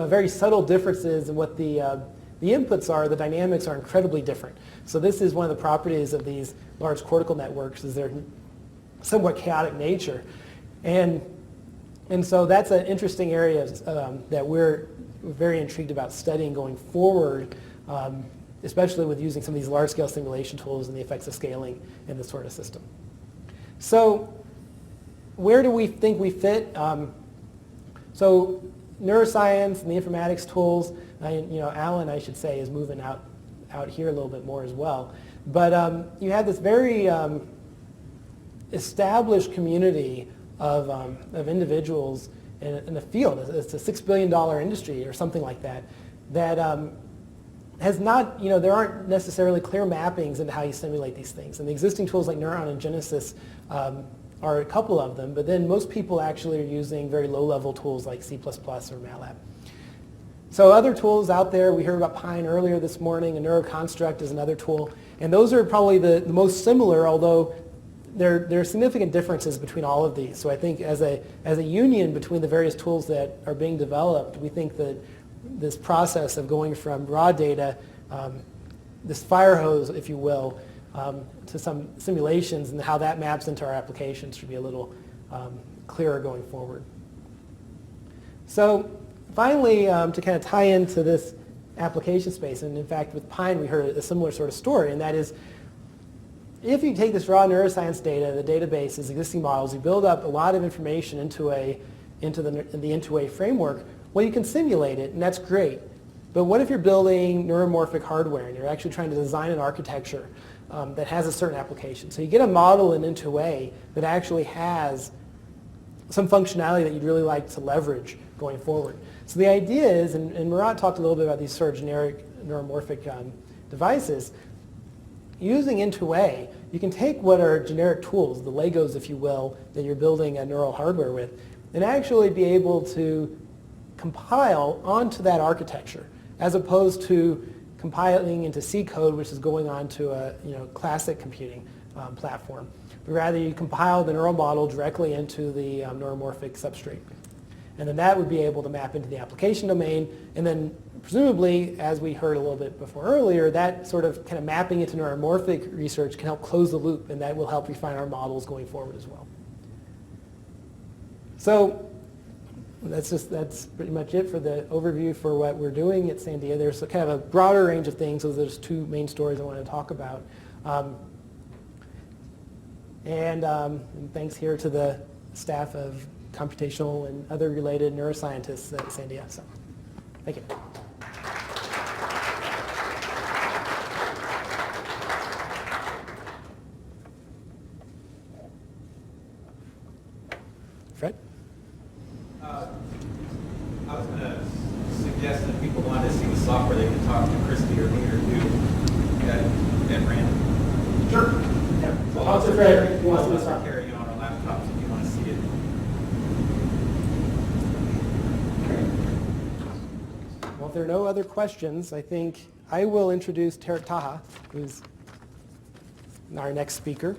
Speaker 1: very subtle differences in what the inputs are, the dynamics are incredibly different. So this is one of the properties of these large cortical networks, is their somewhat chaotic nature. And so that's an interesting area that we're very intrigued about studying going forward, especially with using some of these large-scale simulation tools and the effects of scaling in this sort of system. So where do we think we fit? So neuroscience and the informatics tools, Alan, I should say, is moving out here a little bit more as well. But you have this very established community of individuals in the field. It's a $6 billion industry or something like that, that has not, there aren't necessarily clear mappings into how you simulate these things. And the existing tools like Neurogenesis are a couple of them, but then most people actually are using very low-level tools like C++ or MATLAB. So other tools out there, we heard about Pine earlier this morning, and Neuroconstruct is another tool, and those are probably the most similar, although there are significant differences between all of these. So I think as a union between the various tools that are being developed, we think that this process of going from raw data, this fire hose, if you will, to some simulations and how that maps into our applications should be a little clearer going forward. So finally, to kind of tie into this application space, and in fact with Pine we heard a similar sort of story, and that is if you take this raw neuroscience data, the databases, existing models, you build up a lot of information into the Into-A framework, well, you can simulate it, and that's great. But what if you're building neuromorphic hardware and you're actually trying to design an architecture that has a certain application? So you get a model in Into-A that actually has some functionality that you'd really like to leverage going forward. So the idea is, and Murat talked a little bit about these sort of generic neuromorphic devices, using Into-A, you can take what are generic tools, the Legos, if you will, that you're building a neural hardware with, and actually be able to compile onto that architecture, as opposed to compiling into C code, which is going onto a classic computing platform. But rather, you compile the neural model directly into the neuromorphic substrate. And then that would be able to map into the application domain, and then presumably, as we heard a little bit before earlier, that sort of kind of mapping into neuromorphic research can help close the loop, and that will help refine our models going forward as well. So that's pretty much it for the overview for what we're doing at Sandia. There's a kind of a broader range of things, so there's two main stories I want to talk about. And thanks here to the staff of computational and other related neuroscientists at Sandia. So, thank you. Fred?
Speaker 2: I was going to suggest that if people wanted to see the software, they could talk to Christy or me or you at random.
Speaker 1: Sure. Yeah. So also Fred, if you want to see the software.
Speaker 2: Carrying on our laptops if you want to see it.
Speaker 1: Well, if there are no other questions, I think I will introduce Tarek Taha, who's our next speaker.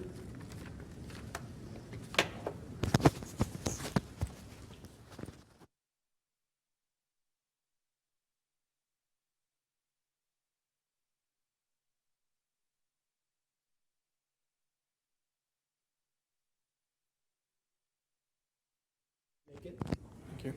Speaker 1: Make it.
Speaker 3: Thank you.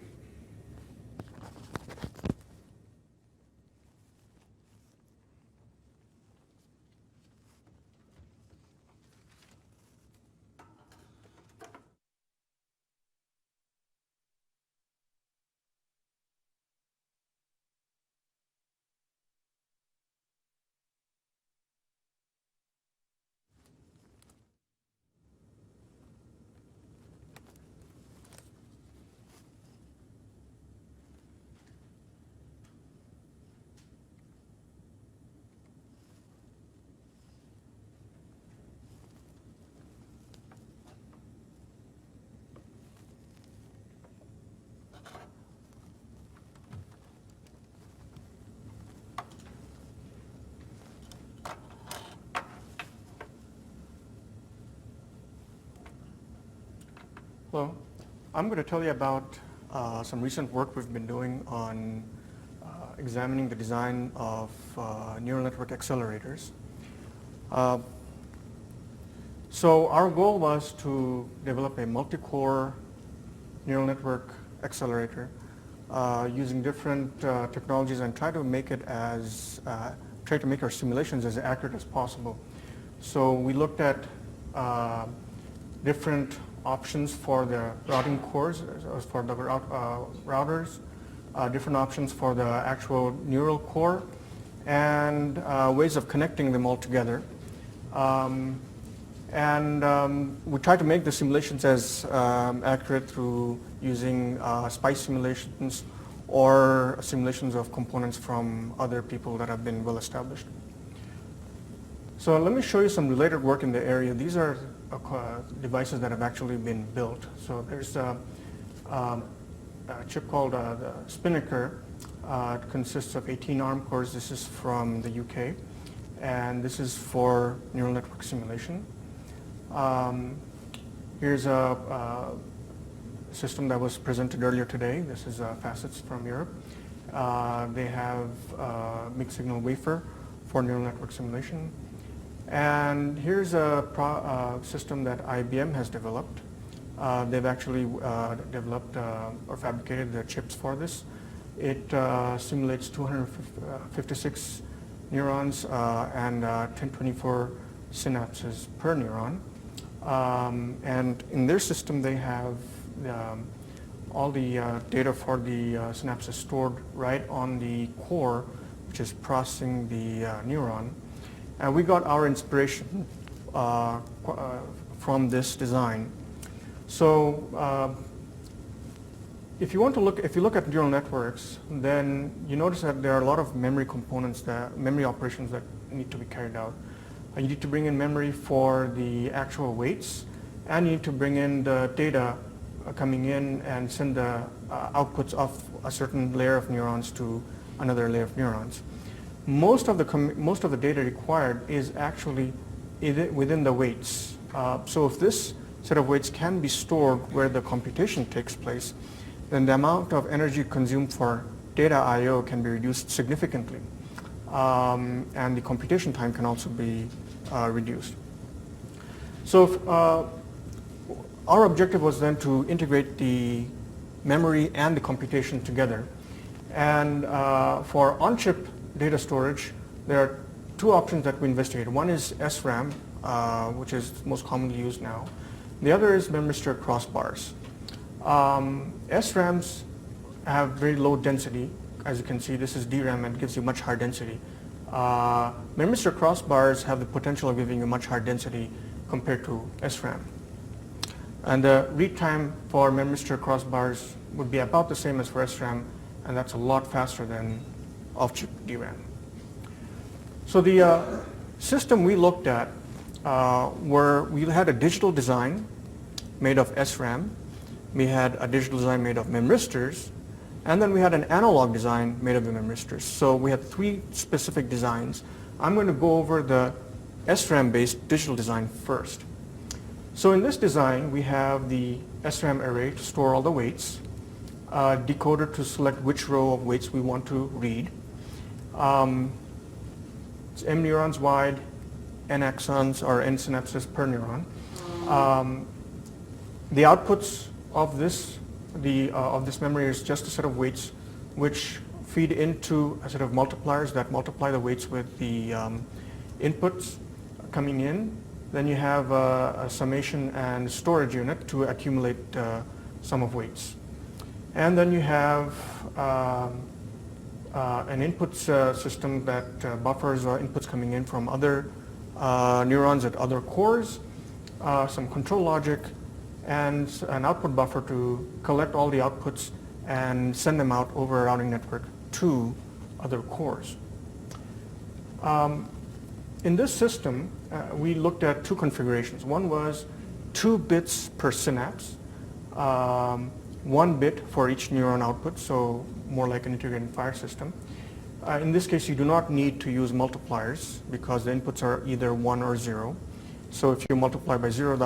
Speaker 3: Well, I'm going to tell you about some recent work we've been doing on examining the design of neural network accelerators. So our goal was to develop a multi-core neural network accelerator using different technologies and try to make our simulations as accurate as possible. So we looked at different options for the routing cores, for the routers, different options for the actual neural core, and ways of connecting them all together. We try to make the simulations as accurate through using SPICE simulations or simulations of components from other people that have been well established. So let me show you some related work in the area. These are devices that have actually been built. So there's a chip called the Spinnaker. It consists of 18 ARM cores. This is from the UK, and this is for neural network simulation. Here's a system that was presented earlier today. This is Facets from Europe. They have mixed signal wafer for neural network simulation. And here's a system that IBM has developed. They've actually developed or fabricated the chips for this. It simulates 256 neurons and 1024 synapses per neuron. And in their system, they have all the data for the synapses stored right on the core, which is processing the neuron. And we got our inspiration from this design. So if you look at neural networks, then you notice that there are a lot of memory components, memory operations that need to be carried out. You need to bring in memory for the actual weights, and you need to bring in the data coming in and send the outputs of a certain layer of neurons to another layer of neurons. Most of the data required is actually within the weights. So if this set of weights can be stored where the computation takes place, then the amount of energy consumed for data I/O can be reduced significantly, and the computation time can also be reduced. So our objective was then to integrate the memory and the computation together. And for on-chip data storage, there are two options that we investigated. One is SRAM, which is most commonly used now. The other is memristor crossbars. SRAMs have very low density. As you can see, this is DRAM and gives you much higher density. Memristor crossbars have the potential of giving you much higher density compared to SRAM. And the read time for memristor crossbars would be about the same as for SRAM, and that's a lot faster than off-chip DRAM. So the system we looked at we had a digital design made of SRAM, we had a digital design made of memristors, and then we had an analog design made of the memristors. So we had three specific designs. I'm going to go over the SRAM-based digital design first. So in this design, we have the SRAM array to store all the weights, decoder to select which row of weights we want to read. It's M neurons wide, N axons or N synapses per neuron. The outputs of this memory is just a set of weights which feed into a set of multipliers that multiply the weights with the inputs coming in. Then you have a summation and storage unit to accumulate sum of weights. And then you have an input system that buffers inputs coming in from other neurons at other cores, some control logic, and an output buffer to collect all the outputs and send them out over a routing network to other cores. In this system, we looked at two configurations. One was 2 bits per synapse, 1 bit for each neuron output, so more like an integrated fire system. In this case, you do not need to use multipliers because the inputs are either 1 or 0. So if you multiply by 0,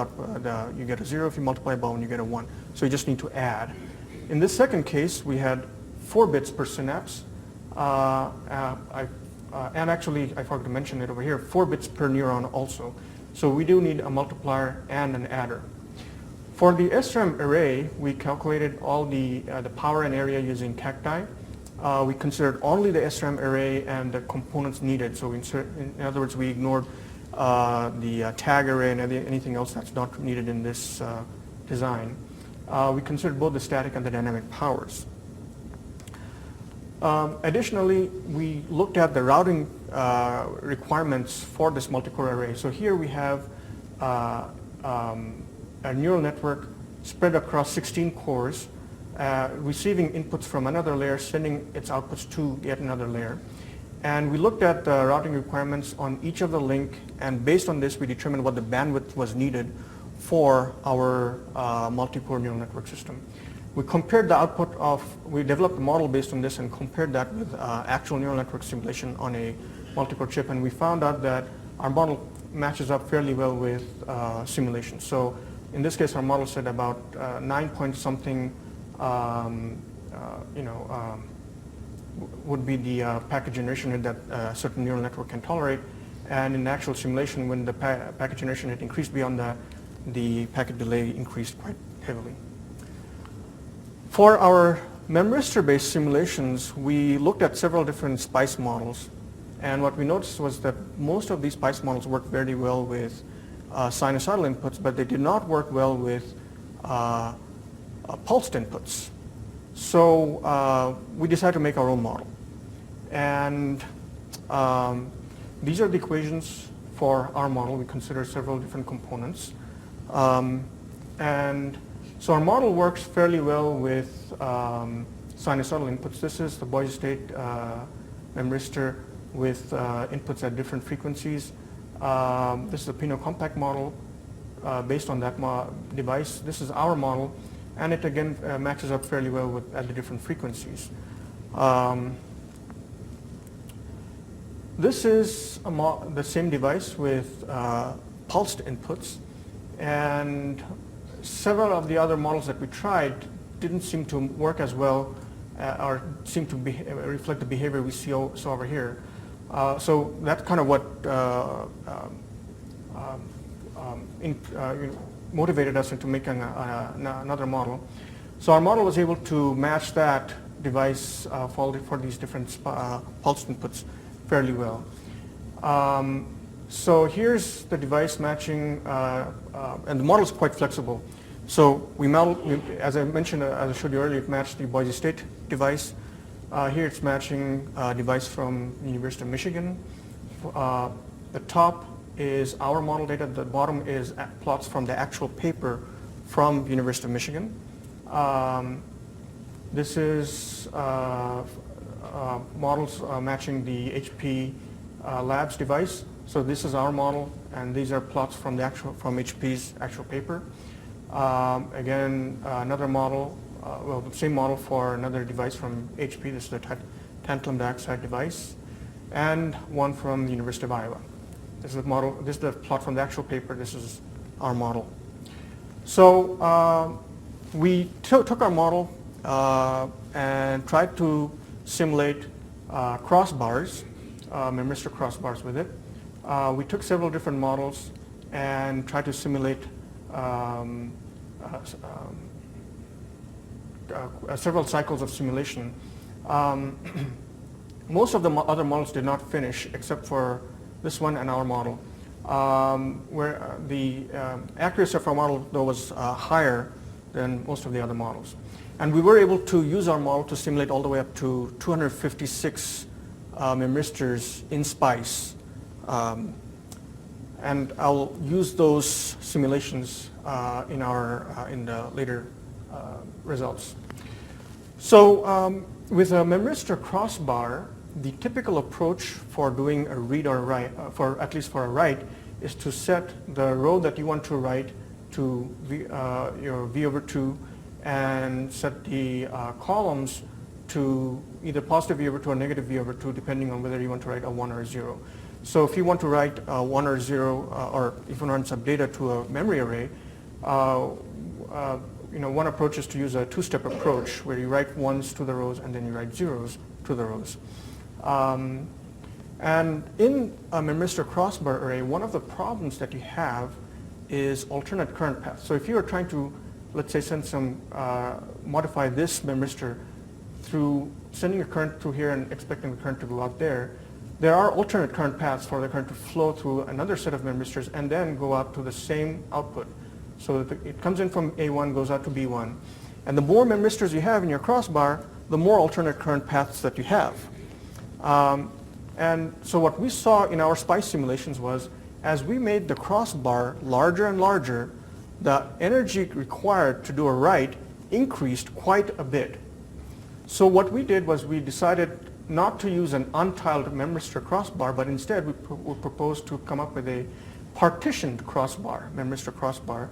Speaker 3: you get a 0. If you multiply by 1, you get a 1. So you just need to add. In this second case, we had 4 bits per synapse. And actually, I forgot to mention it over here, 4 bits per neuron also. So we do need a multiplier and an adder. For the SRAM array, we calculated all the power and area using cacti. We considered only the SRAM array and the components needed. So in other words, we ignored the tag array and anything else that's not needed in this design. We considered both the static and the dynamic powers. Additionally, we looked at the routing requirements for this multi-core array. So here we have a neural network spread across 16 cores, receiving inputs from another layer, sending its outputs to yet another layer. And we looked at the routing requirements on each of the link, and based on this, we determined what the bandwidth was needed for our multi-core neural network system. We compared the output we developed a model based on this and compared that with actual neural network simulation on a multi-core chip, and we found out that our model matches up fairly well with simulation. So in this case, our model said about 9 point something, would be the packet generation rate that a certain neural network can tolerate. And in actual simulation, when the packet generation rate increased beyond that, the packet delay increased quite heavily. For our memristor-based simulations, we looked at several different SPICE models. And what we noticed was that most of these SPICE models worked very well with sinusoidal inputs, but they did not work well with pulsed inputs. So we decided to make our own model. And these are the equations for our model. We consider several different components. And so our model works fairly well with sinusoidal inputs. This is the Boise State memristor with inputs at different frequencies. This is a Pinot compact model based on that device. This is our model, and it again matches up fairly well at the different frequencies. This is the same device with pulsed inputs, and several of the other models that we tried didn't seem to work as well or seem to reflect the behavior we saw over here. So that's kind of what motivated us into making another model. So our model was able to match that device for these different pulsed inputs fairly well. So here's the device matching, and the model is quite flexible. So as I mentioned, as I showed you earlier, it matched the Boise State device. Here it's matching a device from the University of Michigan. The top is our model data. The bottom is plots from the actual paper from the University of Michigan. This is models matching the HP Labs device. So this is our model, and these are plots from HP's actual paper. Again, another model, the same model for another device from HP. This is the tantalum dioxide device, and one from the University of Iowa. This is the model. This is the plot from the actual paper. This is our model. So we took our model and tried to simulate crossbars, memristor crossbars with it. We took several different models and tried to simulate several cycles of simulation. Most of the other models did not finish except for this one and our model, where the accuracy of our model though was higher than most of the other models. And we were able to use our model to simulate all the way up to 256 memristors in SPICE. And I'll use those simulations in the later results. So with a memristor crossbar, the typical approach for doing a read or write, at least for a write, is to set the row that you want to write to your V over 2 and set the columns to either positive V over 2 or negative V over 2, depending on whether you want to write a 1 or a 0. So if you want to write a 1 or 0, or if you want to run some data to a memory array, one approach is to use a two-step approach where you write 1s to the rows and then you write 0s to the rows. And in a memristor crossbar array, one of the problems that you have is alternate current paths. So if you are trying to, let's say, modify this memristor through sending a current through here and expecting the current to go out there, there are alternate current paths for the current to flow through another set of memristors and then go out to the same output. So that it comes in from A1, goes out to B1. And the more memristors you have in your crossbar, the more alternate current paths that you have. And so what we saw in our SPICE simulations was, as we made the crossbar larger and larger, the energy required to do a write increased quite a bit. So what we did was we decided not to use an untiled memristor crossbar, but instead we proposed to come up with a partitioned crossbar, memristor crossbar,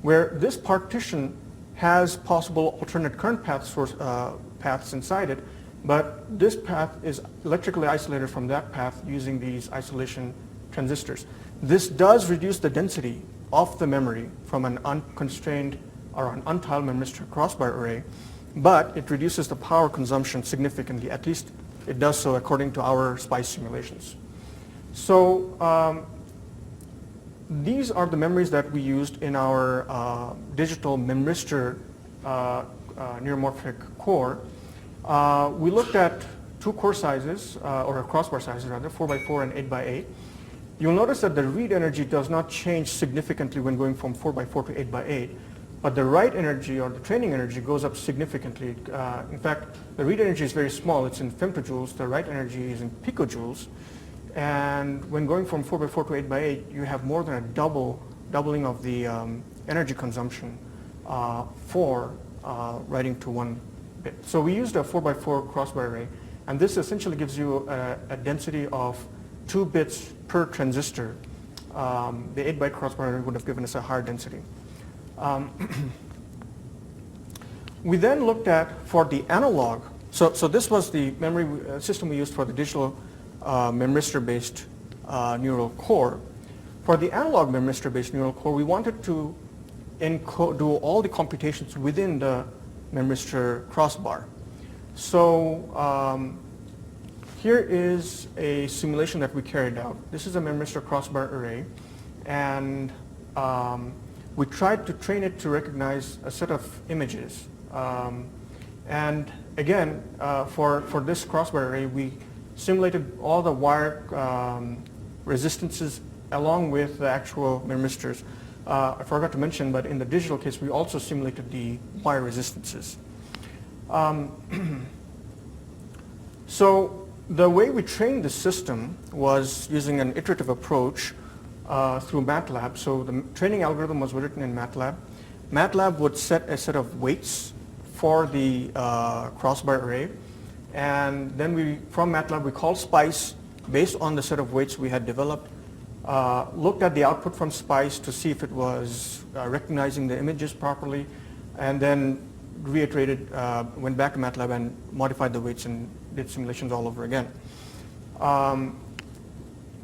Speaker 3: where this partition has possible alternate current paths inside it, but this path is electrically isolated from that path using these isolation transistors. This does reduce the density of the memory from an unconstrained or an untiled memristor crossbar array, but it reduces the power consumption significantly. At least it does so according to our SPICE simulations. So these are the memories that we used in our digital memristor neuromorphic core. We looked at two core sizes, or crossbar sizes rather, 4x4 and 8x8. You'll notice that the read energy does not change significantly when going from 4x4 to 8x8, but the write energy or the training energy goes up significantly. In fact, the read energy is very small. It's in femtojoules. The write energy is in picojoules. And when going from 4x4 to 8x8, you have more than a doubling of the energy consumption for writing to 1 bit. So we used a 4x4 crossbar array, and this essentially gives you a density of 2 bits per transistor. The 8-byte crossbar array would have given us a higher density. We then looked at, for the analog, so this was the memory system we used for the digital memristor-based neural core. For the analog memristor-based neural core, we wanted to do all the computations within the memristor crossbar. So here is a simulation that we carried out. This is a memristor crossbar array, and we tried to train it to recognize a set of images. And again, for this crossbar array, we simulated all the wire resistances along with the actual memristors. I forgot to mention, but in the digital case, we also simulated the wire resistances. So the way we trained the system was using an iterative approach through MATLAB. So the training algorithm was written in MATLAB. MATLAB would set a set of weights for the crossbar array, and then from MATLAB we called SPICE based on the set of weights we had developed, looked at the output from SPICE to see if it was recognizing the images properly, and then reiterated, went back to MATLAB and modified the weights and did simulations all over again.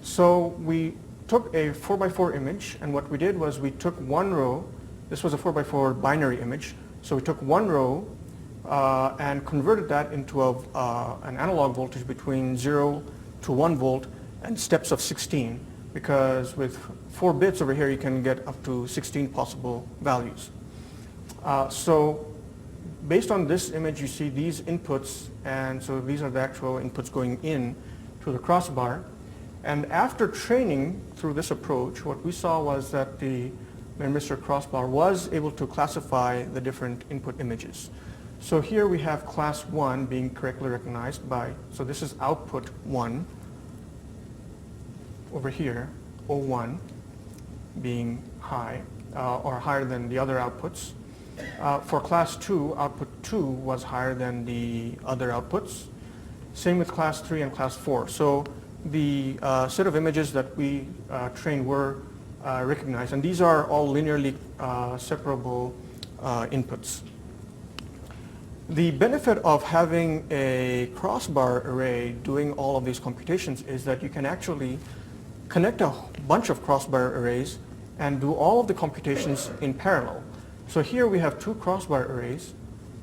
Speaker 3: So we took a 4x4 image, and what we did was we took one row. This was a 4x4 binary image. So we took one row and converted that into an analog voltage between 0 to 1 volt and steps of 16, because with 4 bits over here you can get up to 16 possible values. So based on this image you see these inputs, and so these are the actual inputs going in to the crossbar. And after training through this approach, what we saw was that the memristor crossbar was able to classify the different input images. So here we have class 1 being correctly recognized by, so this is output 1, over here, O1 being high, or higher than the other outputs. For class 2, output 2 was higher than the other outputs. Same with class 3 and class 4. So the set of images that we trained were recognized, and these are all linearly separable inputs. The benefit of having a crossbar array doing all of these computations is that you can actually connect a bunch of crossbar arrays and do all of the computations in parallel. So here we have 2 crossbar arrays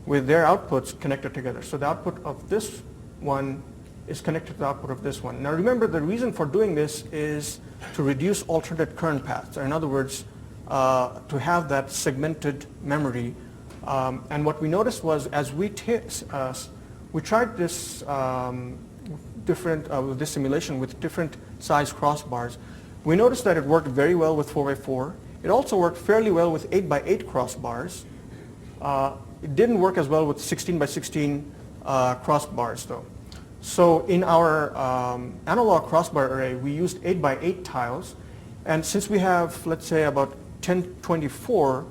Speaker 3: with their outputs connected together. So the output of this one is connected to the output of this one. Now remember, the reason for doing this is to reduce alternate current paths. In other words, to have that segmented memory. And what we noticed was, as we tried this this simulation with different size crossbars, we noticed that it worked very well with 4x4. It also worked fairly well with 8x8 crossbars. It didn't work as well with 16x16 crossbars though. So in our analog crossbar array, we used 8x8 tiles, and since we have, let's say, about 1024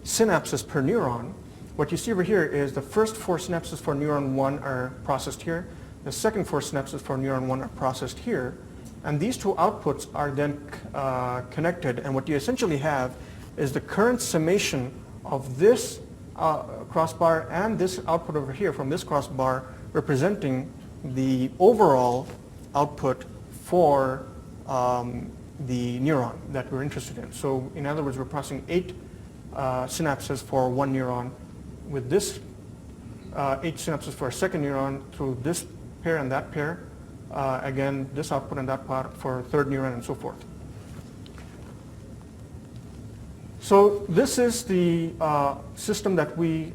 Speaker 3: synapses per neuron, what you see over here is the first 4 synapses for neuron 1 are processed here, the second 4 synapses for neuron 1 are processed here, and these 2 outputs are then connected, and what you essentially have is the current summation of this crossbar and this output over here from this crossbar, representing the overall output for the neuron that we're interested in. So in other words, we're processing 8 synapses for one neuron, with this 8 synapses for a second neuron through this pair and that pair. Again, this output and that part for a third neuron, and so forth. So this is the system that we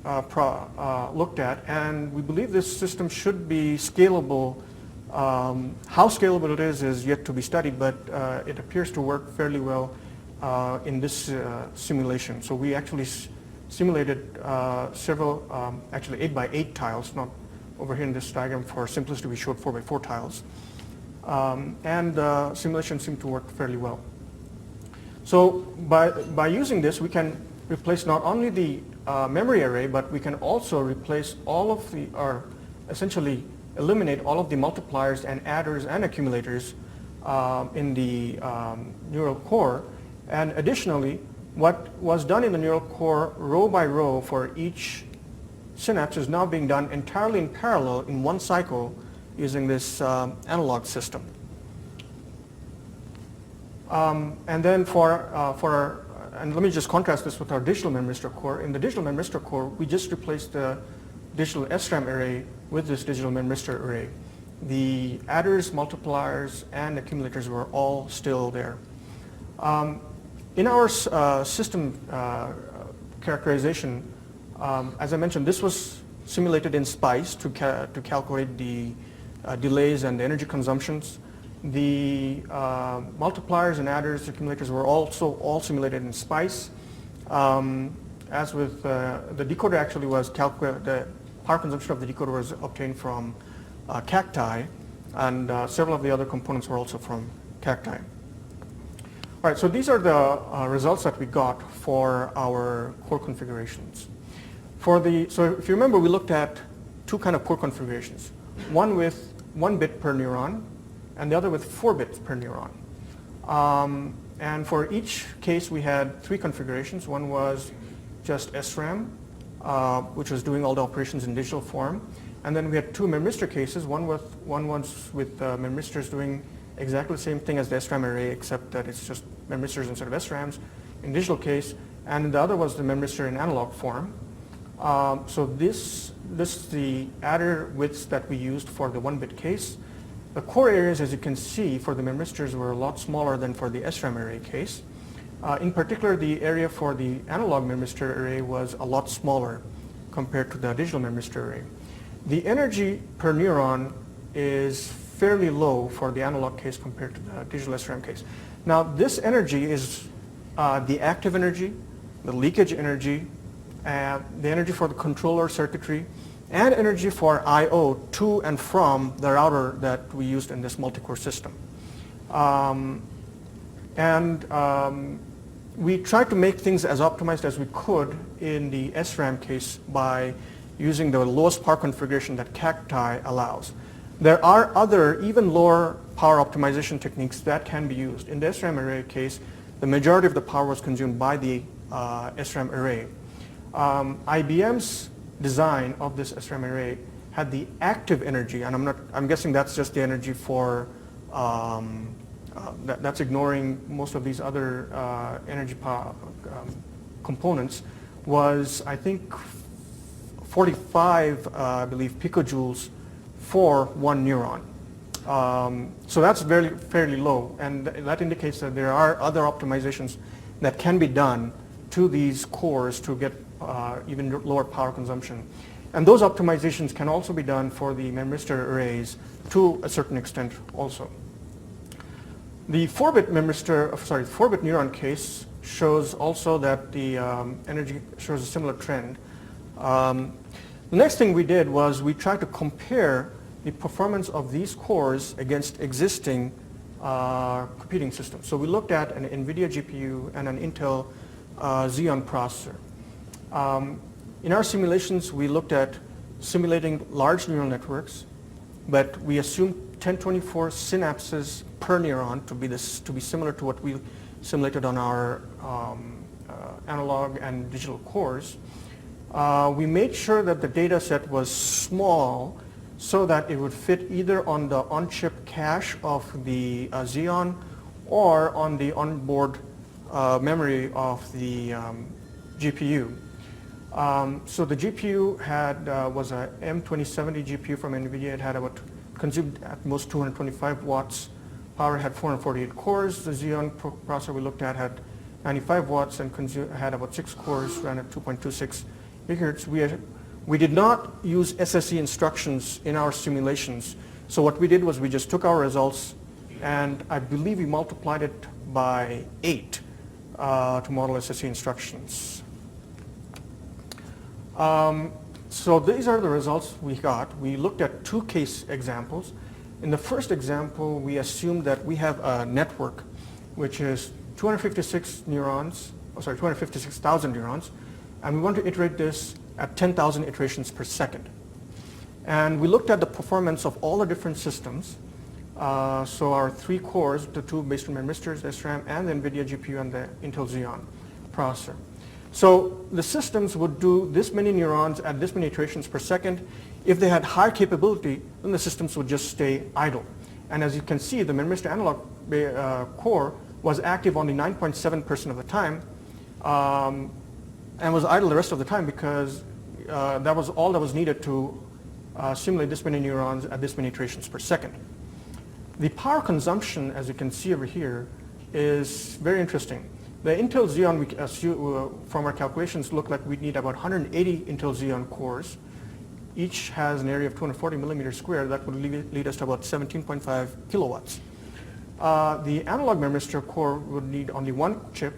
Speaker 3: looked at, and we believe this system should be scalable. How scalable it is yet to be studied, but it appears to work fairly well in this simulation. So we actually simulated several, actually 8 by 8 tiles, not over here in this diagram for simplicity we showed 4 by 4 tiles. And the simulation seemed to work fairly well. So by using this, we can replace not only the memory array, but we can also replace all of the, or essentially eliminate all of the multipliers and adders and accumulators in the neural core. And additionally, what was done in the neural core row by row for each synapse is now being done entirely in parallel in one cycle using this analog system. And then and let me just contrast this with our digital memristor core. In the digital memristor core, we just replaced the digital SRAM array with this digital memristor array. The adders, multipliers, and accumulators were all still there. In our system characterization, as I mentioned, this was simulated in SPICE to calculate the delays and the energy consumptions. The multipliers and adders, accumulators were also all simulated in SPICE. As with the decoder, actually was the power consumption of the decoder was obtained from Cacti, and several of the other components were also from Cacti. All right, so these are the results that we got for our core configurations. So if you remember, we looked at 2 kind of core configurations, one with 1 bit per neuron, and the other with 4 bits per neuron. And for each case, we had 3 configurations. One was just SRAM, which was doing all the operations in digital form. And then we had 2 memristor cases. One was with memristors doing exactly the same thing as the SRAM array, except that it's just memristors instead of SRAMs in digital case. And the other was the memristor in analog form. So this is the adder widths that we used for the 1-bit case. The core areas, as you can see, for the memristors were a lot smaller than for the SRAM array case. In particular, the area for the analog memristor array was a lot smaller compared to the digital memristor array. The energy per neuron is fairly low for the analog case compared to the digital SRAM case. Now, this energy is the active energy, the leakage energy, the energy for the controller circuitry, and energy for I/O to and from the router that we used in this multi-core system. We tried to make things as optimized as we could in the SRAM case by using the lowest power configuration that Cacti allows. There are other, even lower power optimization techniques that can be used. In the SRAM array case, the majority of the power was consumed by the SRAM array. IBM's design of this SRAM array had the active energy, and I'm guessing that's just the energy for, that's ignoring most of these other energy power components, was I think 45, I believe, picojoules for one neuron. So that's fairly low, and that indicates that there are other optimizations that can be done to these cores to get even lower power consumption. And those optimizations can also be done for the memristor arrays to a certain extent also. The 4-bit neuron case shows also that the energy shows a similar trend. The next thing we did was we tried to compare the performance of these cores against existing computing systems. So we looked at an NVIDIA GPU and an Intel Xeon processor. In our simulations, we looked at simulating large neural networks, but we assumed 1024 synapses per neuron to be similar to what we simulated on our analog and digital cores. We made sure that the data set was small so that it would fit either on the on-chip cache of the Xeon or on the onboard memory of the GPU. So the GPU was a M2070 GPU from NVIDIA. It had consumed at most 225 watts. Power had 448 cores. The Xeon processor we looked at had 95 watts and had about 6 cores, ran at 2.26 gigahertz. We did not use SSE instructions in our simulations. So what we did was we just took our results, and I believe we multiplied it by 8 to model SSE instructions. So these are the results we got. We looked at 2 case examples. In the first example, we assumed that we have a network which is 256,000 neurons, and we want to iterate this at 10,000 iterations per second. And we looked at the performance of all the different systems. So our 3 cores, the 2 based on memristors, SRAM, and the NVIDIA GPU and the Intel Xeon processor. So the systems would do this many neurons at this many iterations per second. If they had high capability, then the systems would just stay idle. And as you can see, the memristor analog core was active only 9.7% of the time and was idle the rest of the time because that was all that was needed to simulate this many neurons at this many iterations per second. The power consumption, as you can see over here, is very interesting. The Intel Xeon, from our calculations, look like we need about 180 Intel Xeon cores. Each has an area of 240 millimeters square. That would lead us to about 17.5 kilowatts. The analog memristor core would need only 1 chip,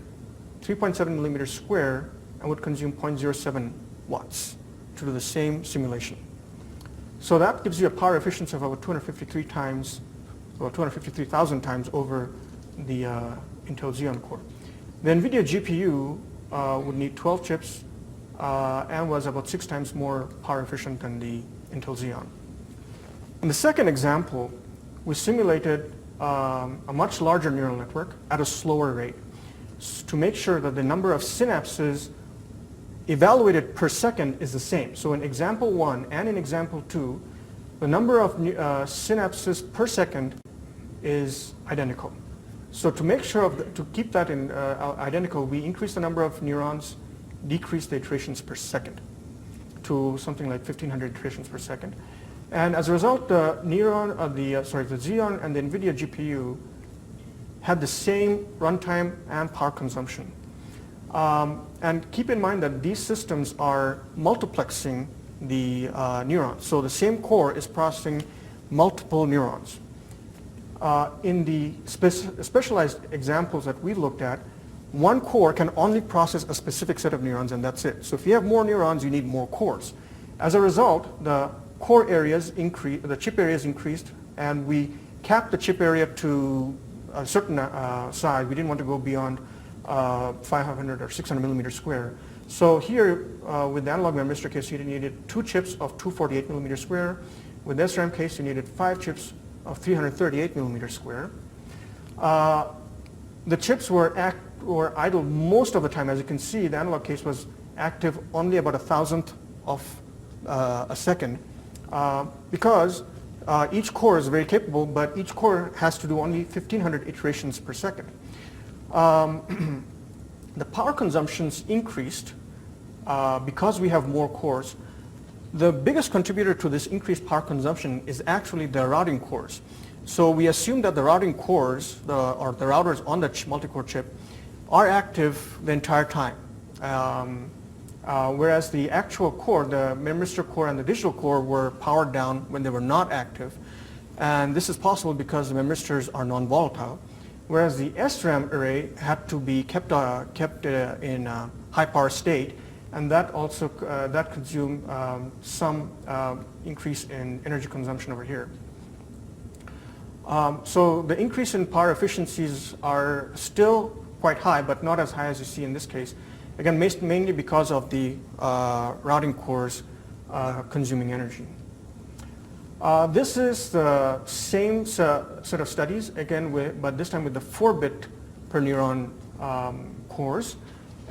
Speaker 3: 3.7 millimeters square, and would consume 0.07 watts to do the same simulation. So that gives you a power efficiency of about 253 times, or 253,000 times over the Intel Xeon core. The NVIDIA GPU would need 12 chips and was about 6 times more power efficient than the Intel Xeon. In the second example, we simulated a much larger neural network at a slower rate to make sure that the number of synapses evaluated per second is the same. So in example 1 and in example 2, the number of synapses per second is identical. So to make sure to keep that identical, we increase the number of neurons, decrease the iterations per second to something like 1,500 iterations per second. And as a result, the Xeon and the NVIDIA GPU had the same runtime and power consumption. And keep in mind that these systems are multiplexing the neurons. So the same core is processing multiple neurons. In the specialized examples that we looked at, 1 core can only process a specific set of neurons, and that's it. So if you have more neurons, you need more cores. As a result, the core areas increased, the chip areas increased, and we capped the chip area to a certain size. We didn't want to go beyond 500 or 600 millimeters square. So here, with the analog memristor case, you needed 2 chips of 248 millimeters square. With the SRAM case, you needed 5 chips of 338 millimeters square. The chips were idle most of the time. As you can see, the analog case was active only about 1,000th of a second because each core is very capable, but each core has to do only 1,500 iterations per second. The power consumptions increased because we have more cores. The biggest contributor to this increased power consumption is actually the routing cores. So we assume that the routing cores, or the routers on the multi-core chip, are active the entire time. Whereas the actual core, the memristor core and the digital core, were powered down when they were not active. And this is possible because the memristors are non-volatile. Whereas the SRAM array had to be kept in a high power state, and that also that consumed some increase in energy consumption over here. So the increase in power efficiencies are still quite high, but not as high as you see in this case. Again, mainly because of the routing cores consuming energy. This is the same set of studies, again, but this time with the 4-bit per neuron cores.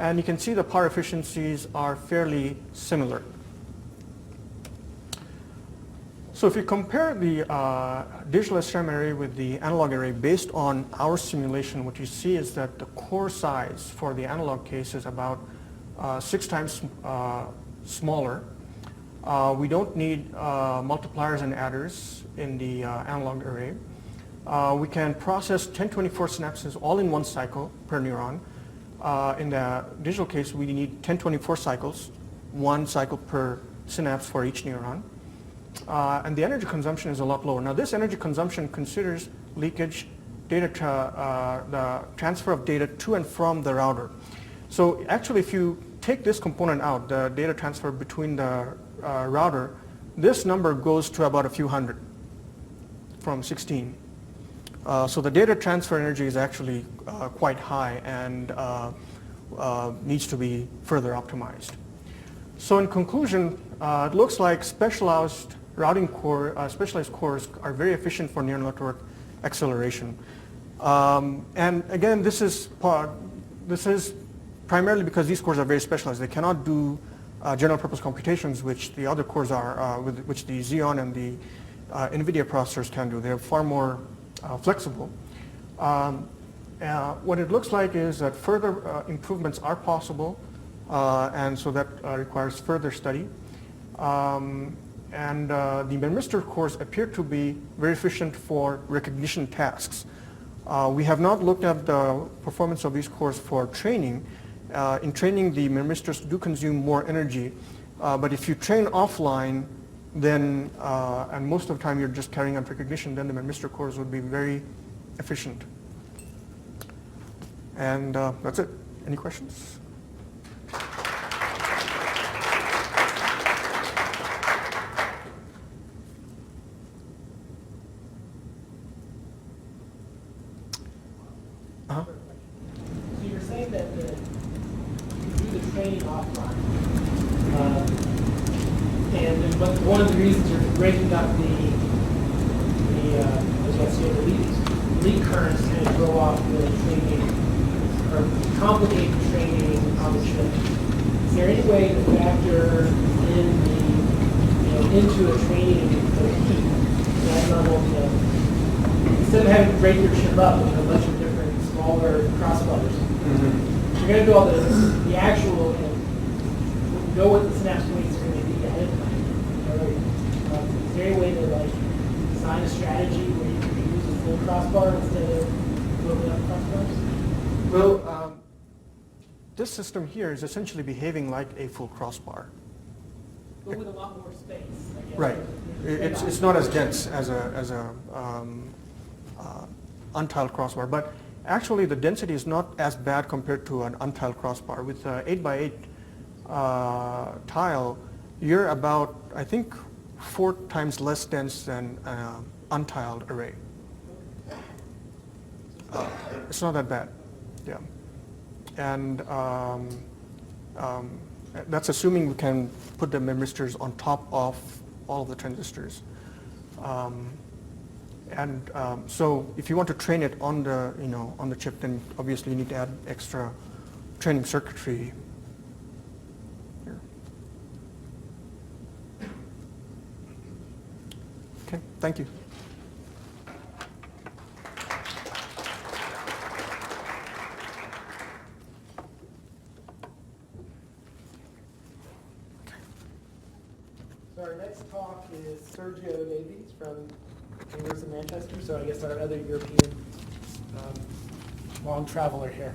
Speaker 3: And you can see the power efficiencies are fairly similar. So if you compare the digital SRAM array with the analog array based on our simulation, what you see is that the core size for the analog case is about 6 times smaller. We don't need multipliers and adders in the analog array. We can process 1024 synapses all in one cycle per neuron. In the digital case, we need 1024 cycles, one cycle per synapse for each neuron. And the energy consumption is a lot lower. Now this energy consumption considers leakage, the transfer of data to and from the router. So actually if you take this component out, the data transfer between the router, this number goes to about a few hundred from 16. So the data transfer energy is actually quite high and needs to be further optimized. So in conclusion, it looks like specialized specialized cores are very efficient for neural network acceleration. And again, this is primarily because these cores are very specialized. They cannot do general purpose computations, which the other cores are, which the Xeon and the NVIDIA processors can do. They're far more flexible. What it looks like is that further improvements are possible, and so that requires further study. And the memristor cores appear to be very efficient for recognition tasks. We have not looked at the performance of these cores for training. In training, the memristors do consume more energy, but if you train offline, then, and most of the time you're just carrying out recognition, then the memristor cores would be very efficient. And that's it. Any questions?
Speaker 1: So you're saying that you do the training offline, and one of the reasons you're breaking up the lead currents kind of throw off the training or complicate the training on the chip. Is there any way to factor in into a training the heat that level instead of having to break your chip up into a bunch of different smaller crossbars? You're going to do all the actual, know what the synapse weights are going to be ahead of time. Is there any way to design a strategy where you can use a full crossbar instead of building up crossbars?
Speaker 3: Well, this system here is essentially behaving like a full crossbar.
Speaker 1: But with a lot more space, I guess.
Speaker 3: Right. It's not as dense as a untiled crossbar, but actually the density is not as bad compared to an untiled crossbar. With 8x8 tile, you're about, I think, 4 times less dense than an untiled array. It's not that bad, yeah. And that's assuming we can put the memristors on top of all of the transistors. So if you want to train it on the on the chip, then obviously you need to add extra training circuitry here. Okay, thank you.
Speaker 1: So our next talk is Sergio Davies from University of Manchester, so I guess our other European long traveler here.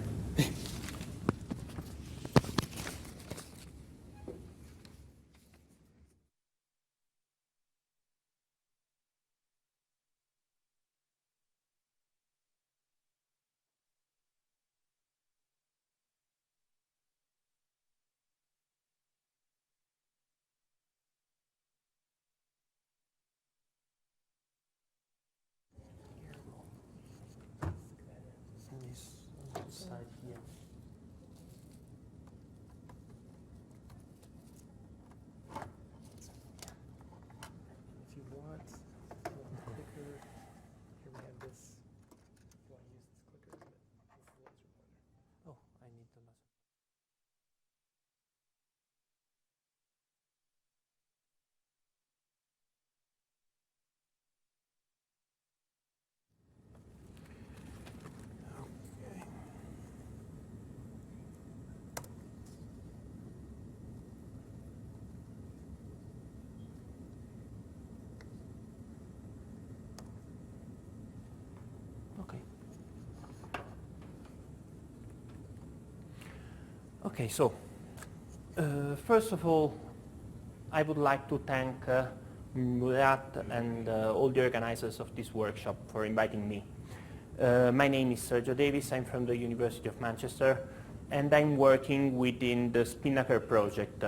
Speaker 1: Side
Speaker 4: Okay, so first of all, I would like to thank Murat and all the organizers of this workshop for inviting me. My name is Sergio Davis, I'm from the University of Manchester, and I'm working within the Spinnaker project.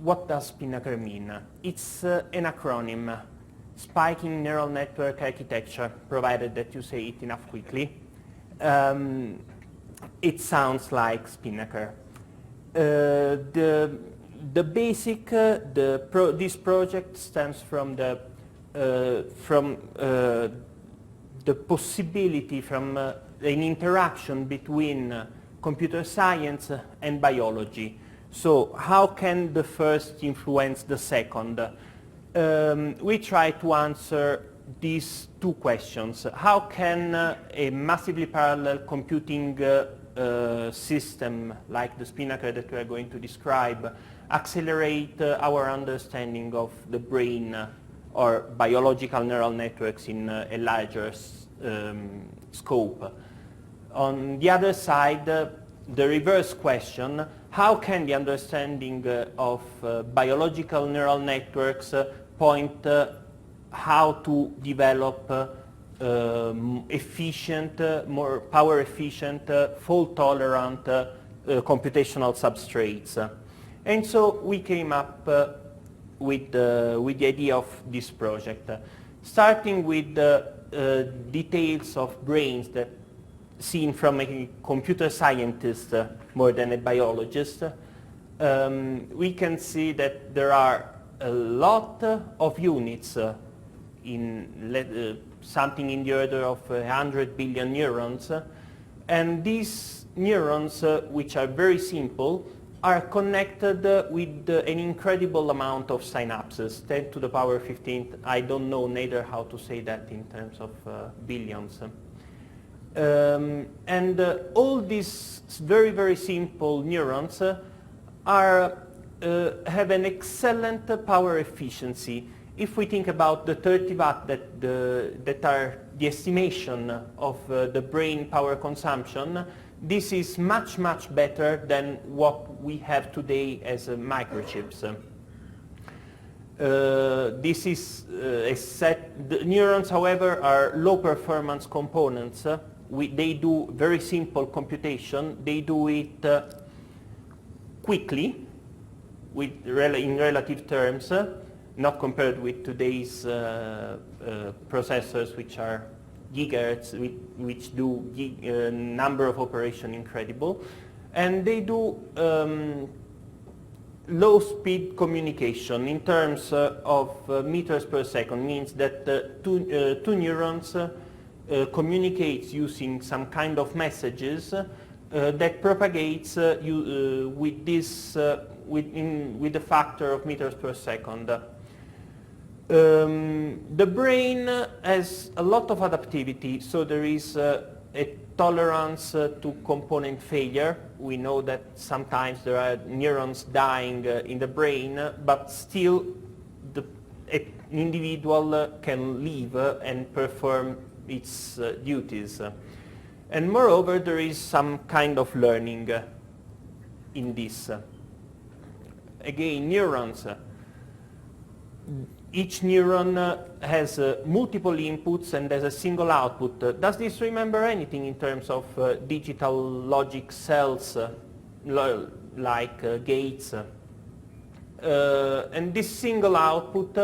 Speaker 4: What does Spinnaker mean? It's an acronym, Spiking Neural Network Architecture, provided that you say it enough quickly. It sounds like Spinnaker. This project stems from the possibility from an interaction between computer science and biology. So how can the first influence the second? We try to answer these two questions. How can a massively parallel computing system like the Spinnaker that we are going to describe accelerate our understanding of the brain or biological neural networks in a larger scope? On the other side, the reverse question, how can the understanding of biological neural networks point how to develop efficient, more power efficient, fault-tolerant computational substrates? And so we came up with the idea of this project, starting with the details of brains that seen from a computer scientist more than a biologist. We can see that there are a lot of units in something in the order of 100 billion neurons, and these neurons, which are very simple, are connected with an incredible amount of synapses, 10 to the power 15. I don't know neither how to say that in terms of billions. All these very, very simple neurons have an excellent power efficiency. If we think about the 30 watt that are the estimation of the brain power consumption, this is much, much better than what we have today as microchips. This is a set. The neurons, however, are low performance components. They do very simple computation. They do it quickly, in relative terms, not compared with today's processors, which are gigahertz, which do number of operations incredible. And they do low speed communication in terms of meters per second, means that two neurons communicates using some kind of messages that propagates with a factor of meters per second. The brain has a lot of adaptivity, so there is a tolerance to component failure. We know that sometimes there are neurons dying in the brain, but still an individual can live and perform its duties. And moreover, there is some kind of learning in this. Again, neurons. Each neuron has multiple inputs and has a single output. Does this remember anything in terms of digital logic cells like gates? And this single output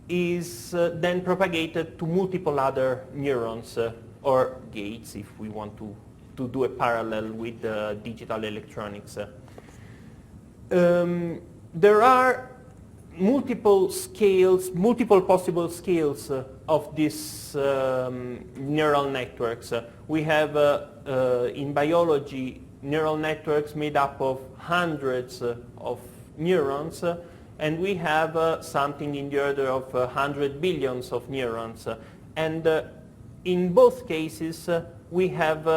Speaker 4: is then propagated to multiple other neurons or gates, if we want to do a parallel with digital electronics. There are multiple possible scales of these neural networks. We have in biology neural networks made up of hundreds of neurons, and we have something in the order of 100 billions of neurons. And in both cases we have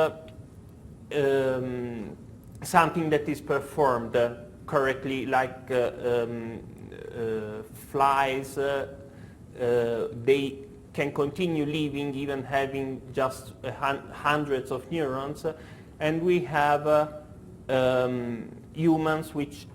Speaker 4: something that is performed correctly, like flies, they can continue living even having just hundreds of neurons, and we have humans which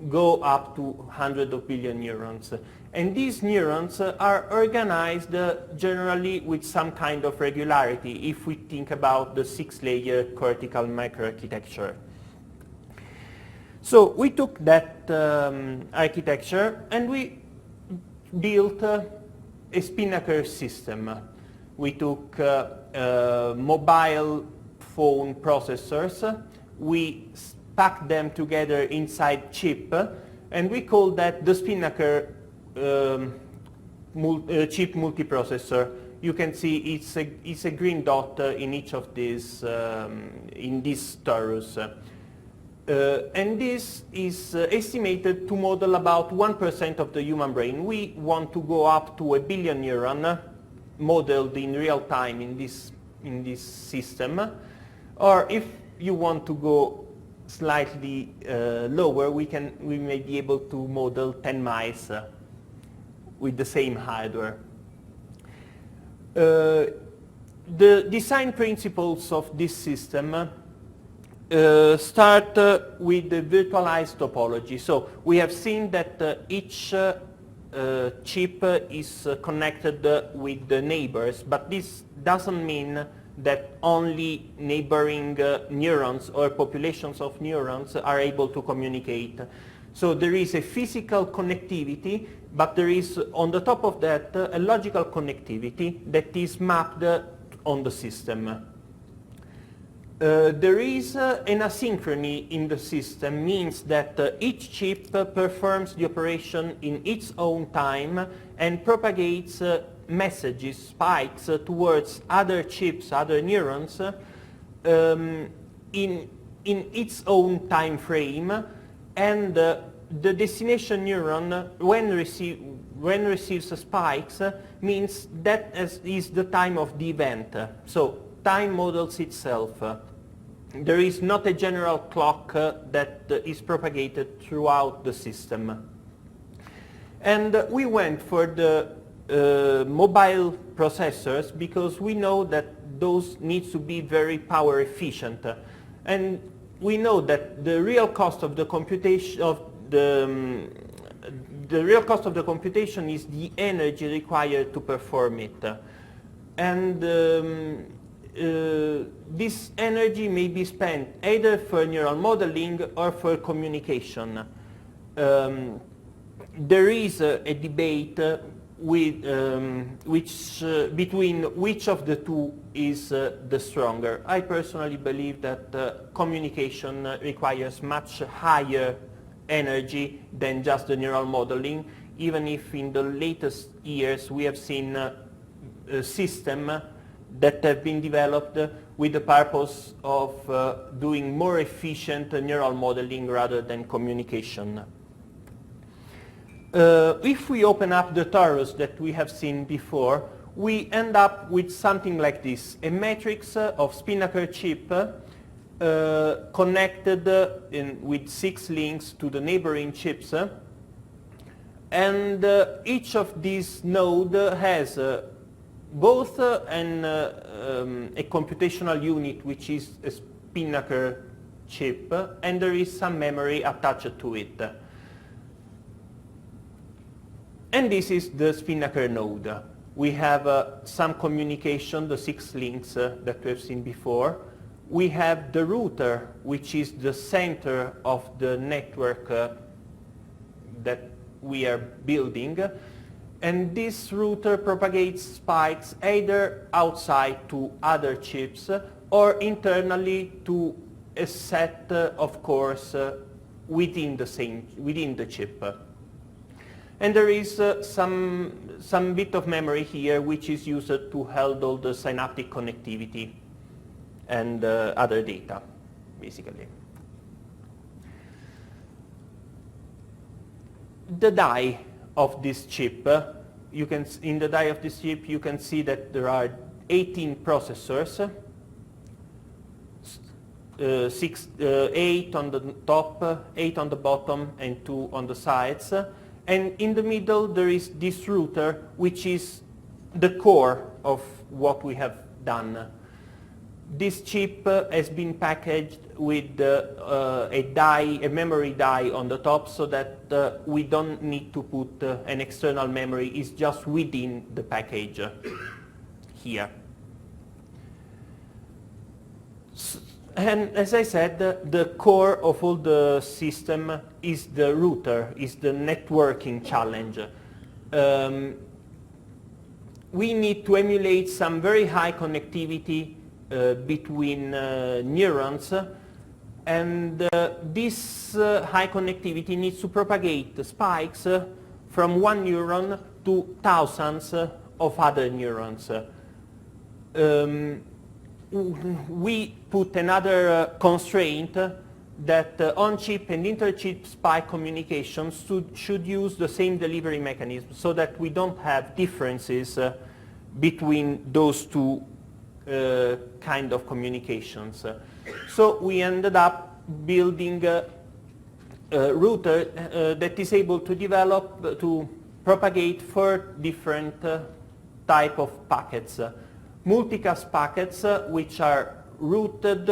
Speaker 4: go up to hundreds of billion neurons. And these neurons are organized generally with some kind of regularity if we think about the 6-layer cortical microarchitecture. So we took that architecture and we built a spinnaker system. We took mobile phone processors, we packed them together inside chip, and we call that the spinnaker chip multiprocessor. You can see it's a green dot in each of these, in this torus. And this is estimated to model about 1% of the human brain. We want to go up to 1 billion neuron modeled in real time in this system. Or if you want to go slightly lower, we may be able to model 10 mice with the same hardware. The design principles of this system start with the virtualized topology. So we have seen that each chip is connected with the neighbors, but this doesn't mean that only neighboring neurons or populations of neurons are able to communicate. So there is a physical connectivity, but there is on the top of that a logical connectivity that is mapped on the system. There is an asynchrony in the system, means that each chip performs the operation in its own time and propagates messages, spikes towards other chips, other neurons in its own time frame, and the destination neuron, when receives spikes, means that is the time of the event. So time models itself. There is not a general clock that is propagated throughout the system. And we went for the mobile processors because we know that those need to be very power efficient. And we know that the real cost of the computation is the energy required to perform it. And this energy may be spent either for neural modeling or for communication. There is a debate between which of the two is the stronger. I personally believe that communication requires much higher energy than just the neural modeling, even if in the latest years we have seen a system that have been developed with the purpose of doing more efficient neural modeling rather than communication. If we open up the torus that we have seen before, we end up with something like this, a matrix of spinnaker chip connected with 6 links to the neighboring chips, and each of these nodes has both a computational unit, which is a spinnaker chip, and there is some memory attached to it. And this is the spinnaker node. We have some communication, the 6 links that we have seen before. We have the router, which is the center of the network that we are building. And this router propagates spikes either outside to other chips or internally to a set of cores within the chip. And there is some bit of memory here which is used to handle the synaptic connectivity and other data, basically. The die of this chip, in the die of this chip you can see that there are 18 processors, 8 on the top, 8 on the bottom, and 2 on the sides. And in the middle there is this router, which is the core of what we have done. This chip has been packaged with a memory die on the top, so that we don't need to put an external memory. It's just within the package here. And as I said, the core of all the system is the router, is the networking challenge. We need to emulate some very high connectivity between neurons, and this high connectivity needs to propagate the spikes from one neuron to thousands of other neurons. We put another constraint that on-chip and inter-chip spike communications should use the same delivery mechanism, so that we don't have differences between those two kind of communications. So we ended up building a router that is able to propagate 4 different type of packets. Multicast packets, which are routed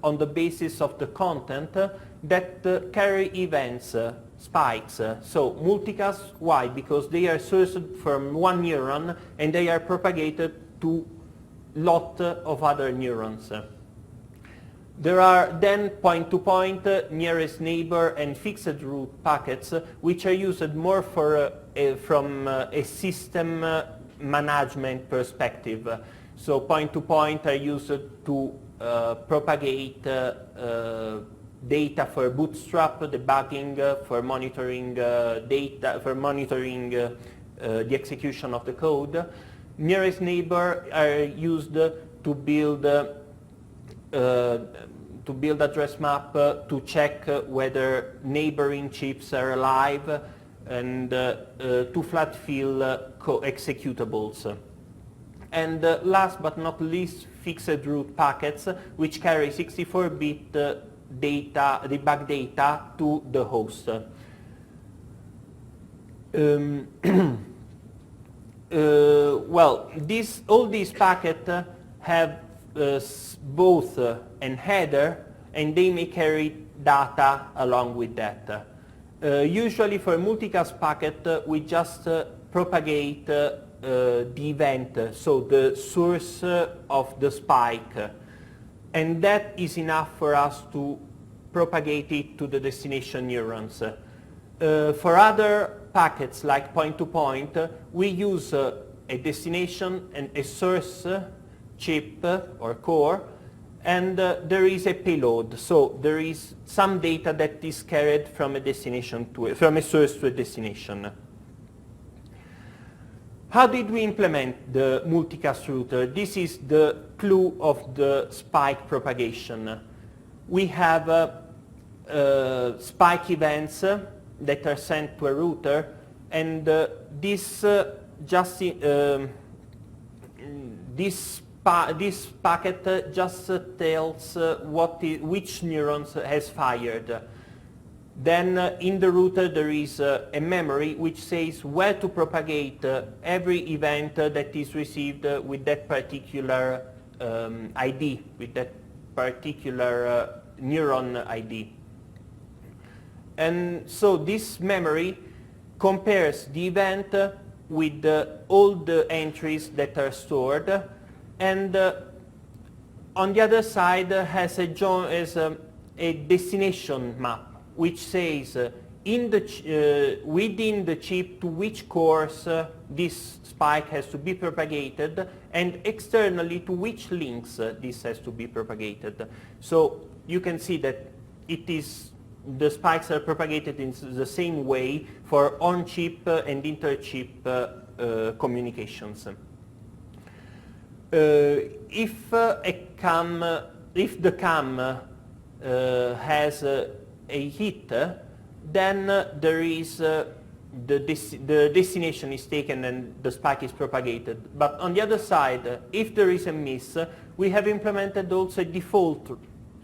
Speaker 4: on the basis of the content that carry events, spikes. So multicast, why? Because they are sourced from one neuron and they are propagated to lot of other neurons. There are then point-to-point, nearest neighbor, and fixed route packets, which are used more for from a system management perspective. So point-to-point are used to propagate data for bootstrap, debugging, for monitoring data, for monitoring the execution of the code. Nearest neighbor are used to build address map to check whether neighboring chips are alive, and to flat fill executables. And last but not least, fixed route packets, which carry 64-bit data, debug data to the host. Well, all these packets have both an header, and they may carry data along with that. Usually for a multicast packet, we just propagate the event, so the source of the spike, and that is enough for us to propagate it to the destination neurons. For other packets like point-to-point, we use a destination and a source chip or core, and there is a payload, so there is some data that is carried from a destination from a source to a destination. How did we implement the multicast router? This is the clue of the spike propagation. We have spike events that are sent to a router, and this packet just tells which neurons has fired. Then in the router there is a memory which says where to propagate every event that is received with that particular ID, with that particular neuron ID. And so this memory compares the event with all the entries that are stored, and on the other side has a destination map, which says within the chip to which course this spike has to be propagated, and externally to which links this has to be propagated. So you can see that the spikes are propagated in the same way for on-chip and inter-chip communications. If the CAM has a hit, then there is the destination is taken and the spike is propagated. But on the other side, if there is a miss, we have implemented also a default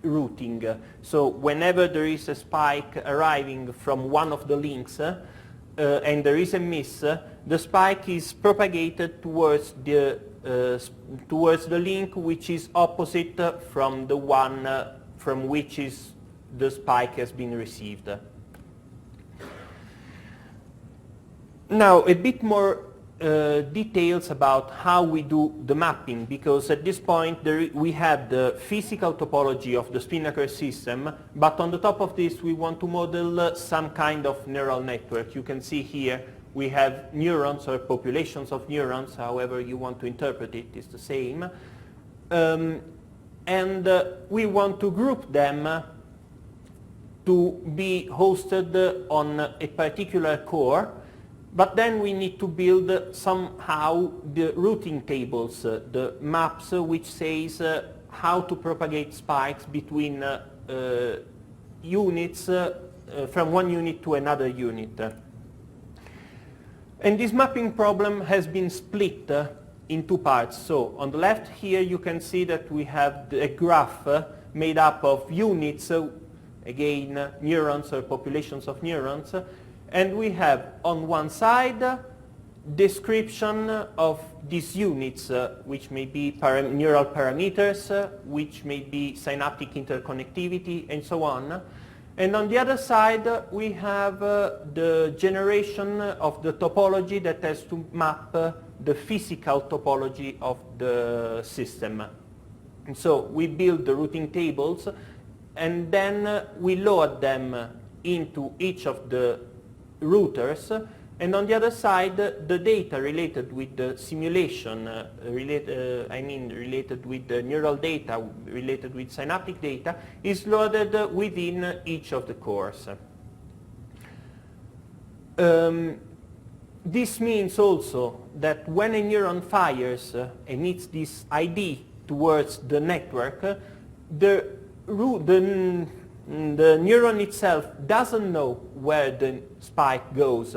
Speaker 4: routing. So whenever there is a spike arriving from one of the links and there is a miss, the spike is propagated towards the towards the link which is opposite from the one from which the spike has been received. Now, a bit more details about how we do the mapping, because at this point we have the physical topology of the spinnaker system, but on the top of this we want to model some kind of neural network. You can see here we have neurons or populations of neurons, however you want to interpret it, it's the same. And we want to group them to be hosted on a particular core. But then we need to build somehow the routing tables, the maps which says how to propagate spikes between units, from one unit to another unit. And this mapping problem has been split in two parts. So on the left here you can see that we have a graph made up of units, again neurons or populations of neurons. And we have on one side description of these units, which may be neural parameters, which may be synaptic interconnectivity, and so on. And on the other side, we have the generation of the topology that has to map the physical topology of the system. And so we build the routing tables, and then we load them into each of the routers, and on the other side the data related with the simulation, related with the neural data, related with synaptic data, is loaded within each of the cores. This means also that when a neuron fires emits this ID towards the network, the neuron itself doesn't know where the spike goes,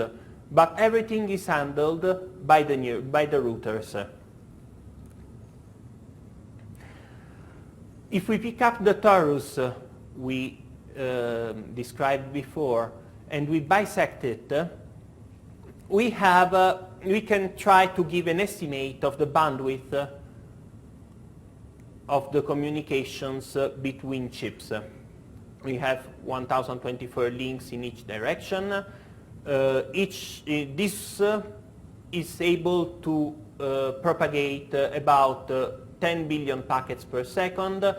Speaker 4: but everything is handled by the routers. If we pick up the torus we described before and we bisect it, we can try to give an estimate of the bandwidth of the communications between chips. We have 1024 links in each direction. This is able to propagate about 10 billion packets per second.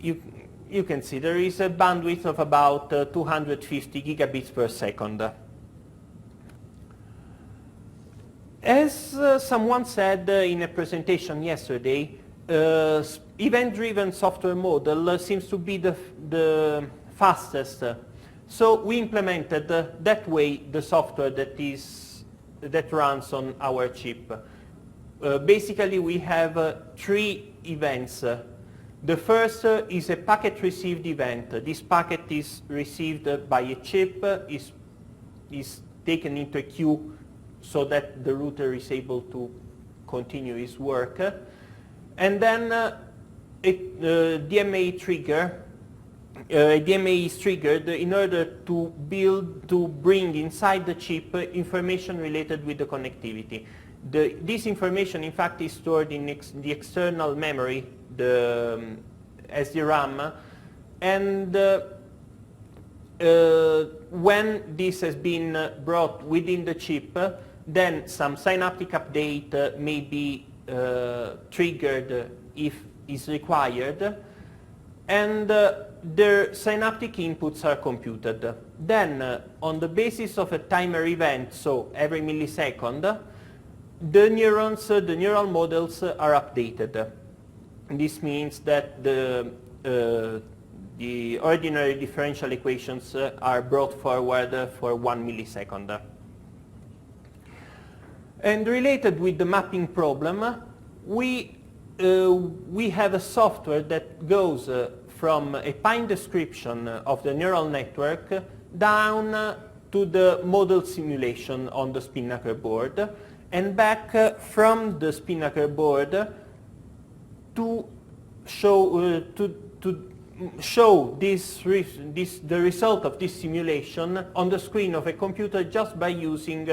Speaker 4: You can see there is a bandwidth of about 250 gigabits per second. As someone said in a presentation yesterday, event-driven software model seems to be the fastest. So we implemented that way the software that runs on our chip. Basically we have 3 events. The first is a packet received event. This packet is received by a chip, is taken into a queue so that the router is able to continue its work. And then a DMA trigger. DMA is triggered in order to bring inside the chip information related with the connectivity. This information, in fact, is stored in the external memory, the SDRAM, and when this has been brought within the chip, then some synaptic update may be triggered if is required, and their synaptic inputs are computed. Then, on the basis of a timer event, so every millisecond, the neurons, the neural models are updated. This means that the ordinary differential equations are brought forward for 1 millisecond. And related with the mapping problem, we have a software that goes from a fine description of the neural network down to the model simulation on the spinnaker board, and back from the spinnaker board to show the result of this simulation on the screen of a computer just by using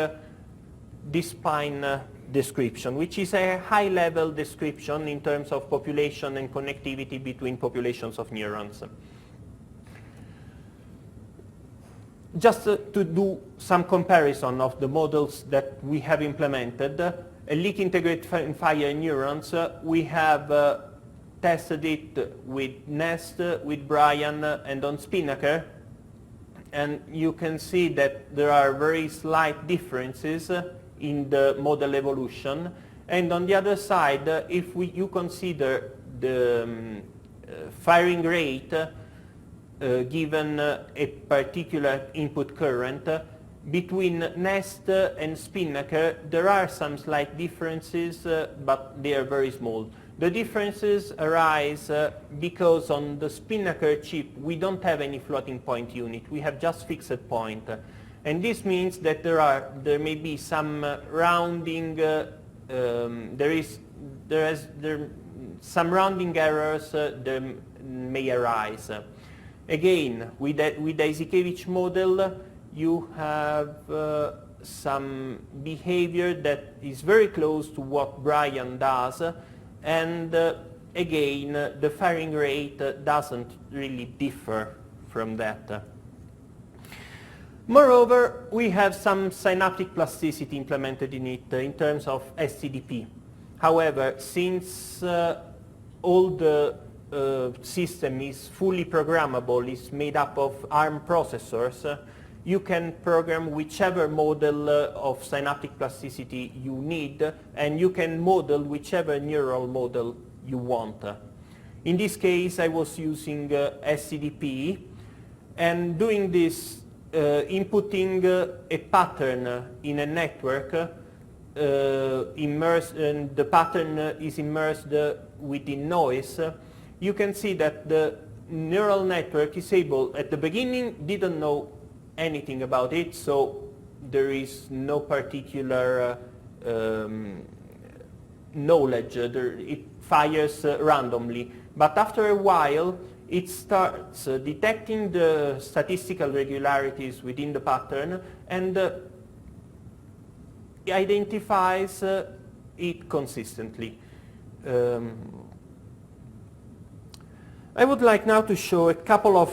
Speaker 4: this spine description, which is a high-level description in terms of population and connectivity between populations of neurons. Just to do some comparison of the models that we have implemented, a leak integrated and fire neurons, we have tested it with Nest, with Brian, and on Spinnaker, and you can see that there are very slight differences in the model evolution. And on the other side, if you consider the firing rate given a particular input current, between Nest and Spinnaker there are some slight differences, but they are very small. The differences arise because on the Spinnaker chip we don't have any floating point unit, we have just fixed point. And this means that there may be some rounding, some rounding errors that may arise. Again, with the Izikevich model, you have some behavior that is very close to what Brian does, and again, the firing rate doesn't really differ from that. Moreover, we have some synaptic plasticity implemented in it in terms of STDP. However, since all the system is fully programmable, is made up of ARM processors, you can program whichever model of synaptic plasticity you need, and you can model whichever neural model you want. In this case, I was using SCDP, and doing this, inputting a pattern in a network, and the pattern is immersed within noise, you can see that the neural network is able, at the beginning, didn't know anything about it, so there is no particular knowledge. It fires randomly. But after a while, it starts detecting the statistical regularities within the pattern and identifies it consistently. I would like now to show a couple of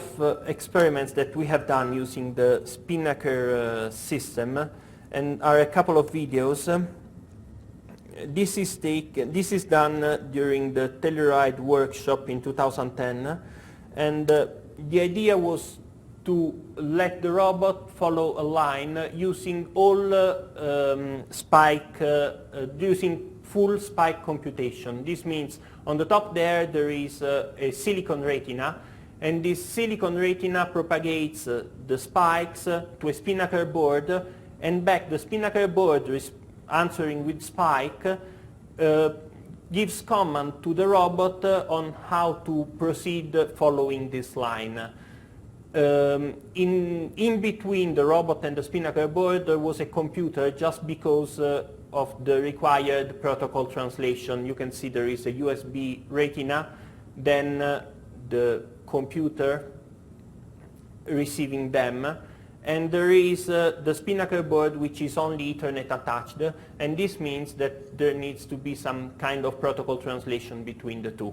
Speaker 4: experiments that we have done using the Spinnaker system, and are a couple of videos. This is done during the Telluride workshop in 2010, and the idea was to let the robot follow a line using all using full spike computation. This means on the top there is a silicon retina, and this silicon retina propagates the spikes to a Spinnaker board, and back the Spinnaker board answering with spike gives command to the robot on how to proceed following this line. In between the robot and the Spinnaker board there was a computer, just because of the required protocol translation. You can see there is a USB retina, then the computer receiving them, and there is the Spinnaker board which is only Ethernet attached, and this means that there needs to be some kind of protocol translation between the two.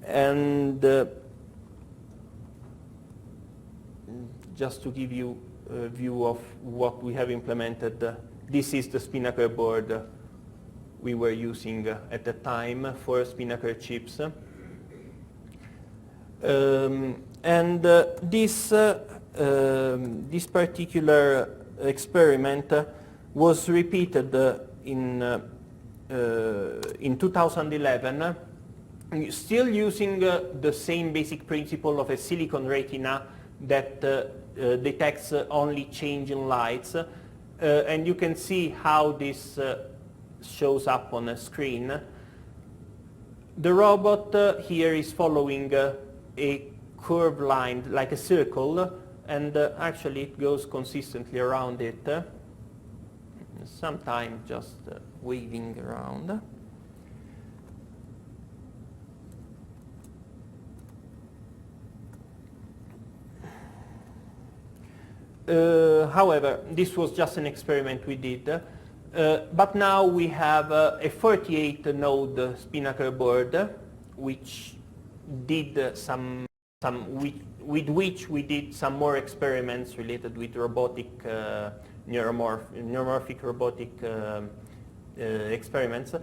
Speaker 4: And just to give you a view of what we have implemented, this is the Spinnaker board we were using at the time for Spinnaker chips. This particular experiment was repeated in 2011, still using the same basic principle of a silicon retina that detects only change in lights. And you can see how this shows up on a screen. The robot here is following a curved line, like a circle, and actually it goes consistently around it. Sometimes just waving around. However, this was just an experiment we did. But now we have a 48-node Spinnaker board, which did with which we did some more experiments related with robotic neuromorphic robotic experiments.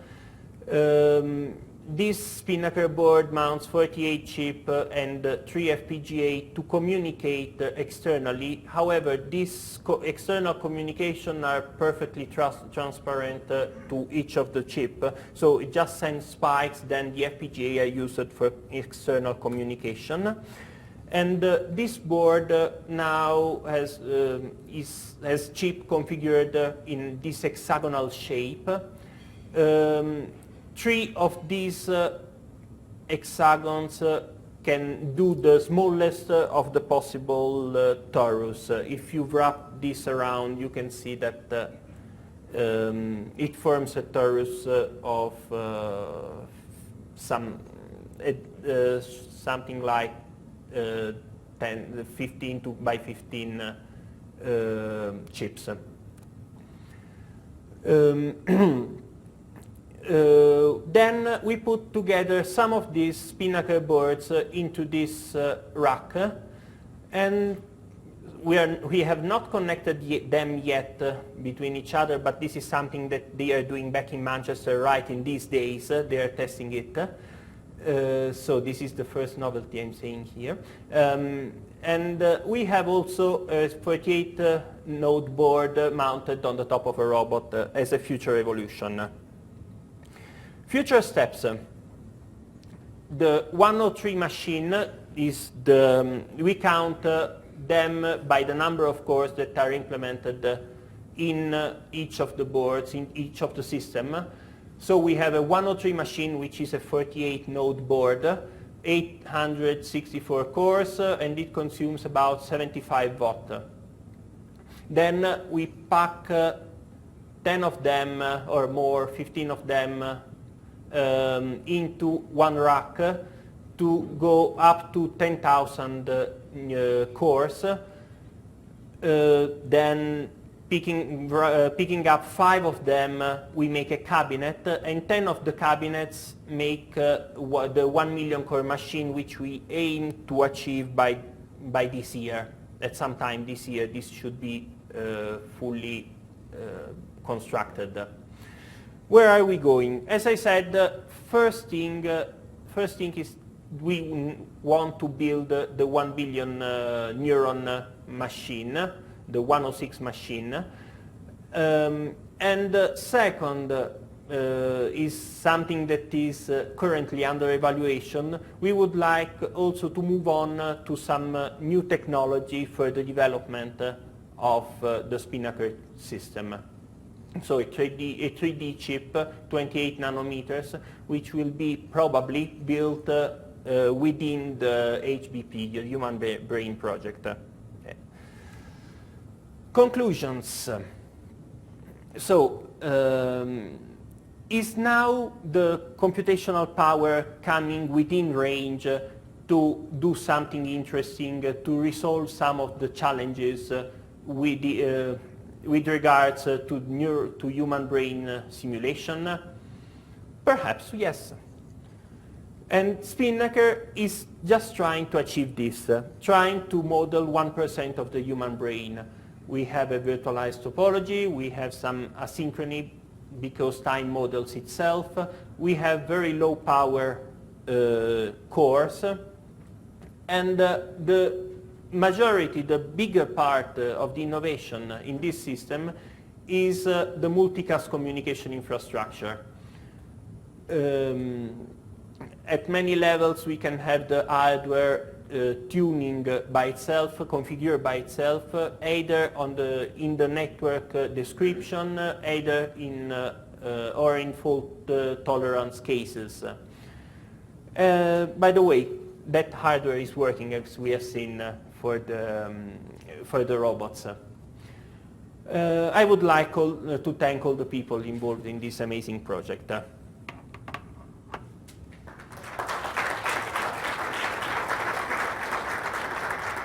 Speaker 4: This Spinnaker board mounts 48 chip and 3 FPGA to communicate externally. However, these external communication are perfectly transparent to each of the chip. So it just sends spikes, then the FPGA are used for external communication. And this board now has chip configured in this hexagonal shape. 3 of these hexagons can do the smallest of the possible torus. If you wrap this around, you can see that it forms a torus of something like 15 by 15 chips. Then we put together some of these Spinnaker boards into this rack, and we have not connected them yet between each other, but this is something that they are doing back in Manchester right in these days. They are testing it. So this is the first novelty I'm saying here. And we have also a 48-node board mounted on the top of a robot as a future evolution. Future steps. The 103 machine is we count them by the number of cores that are implemented in each of the boards, in each of the system. So we have a 103 machine, which is a 48-node board, 864 cores, and it consumes about 75 watt. Then we pack 10 of them or more, 15 of them into one rack to go up to 10,000 cores. Then picking up 5 of them, we make a cabinet, and 10 of the cabinets make the 1 million core machine, which we aim to achieve by this year. At some time this year, this should be fully constructed. Where are we going? As I said, first thing is we want to build the 1 billion neuron machine, the 106 machine. And second is something that is currently under evaluation. We would like also to move on to some new technology for the development of the Spinnaker system. So a 3D chip, 28 nanometers, which will be probably built within the HBP, the Human Brain Project. Conclusions. So, is now the computational power coming within range to do something interesting, to resolve some of the challenges with regards to human brain simulation? Perhaps, yes. And Spinnaker is just trying to achieve this, trying to model 1% of the human brain. We have a virtualized topology, we have some asynchrony because time models itself, we have very low power cores, and the majority, the bigger part of the innovation in this system is the multicast communication infrastructure. At many levels we can have the hardware tuning by itself, configured by itself, either in the network description, either in or in fault tolerance cases. By the way, that hardware is working, as we have seen, for the robots. I would like to thank all the people involved in this amazing project.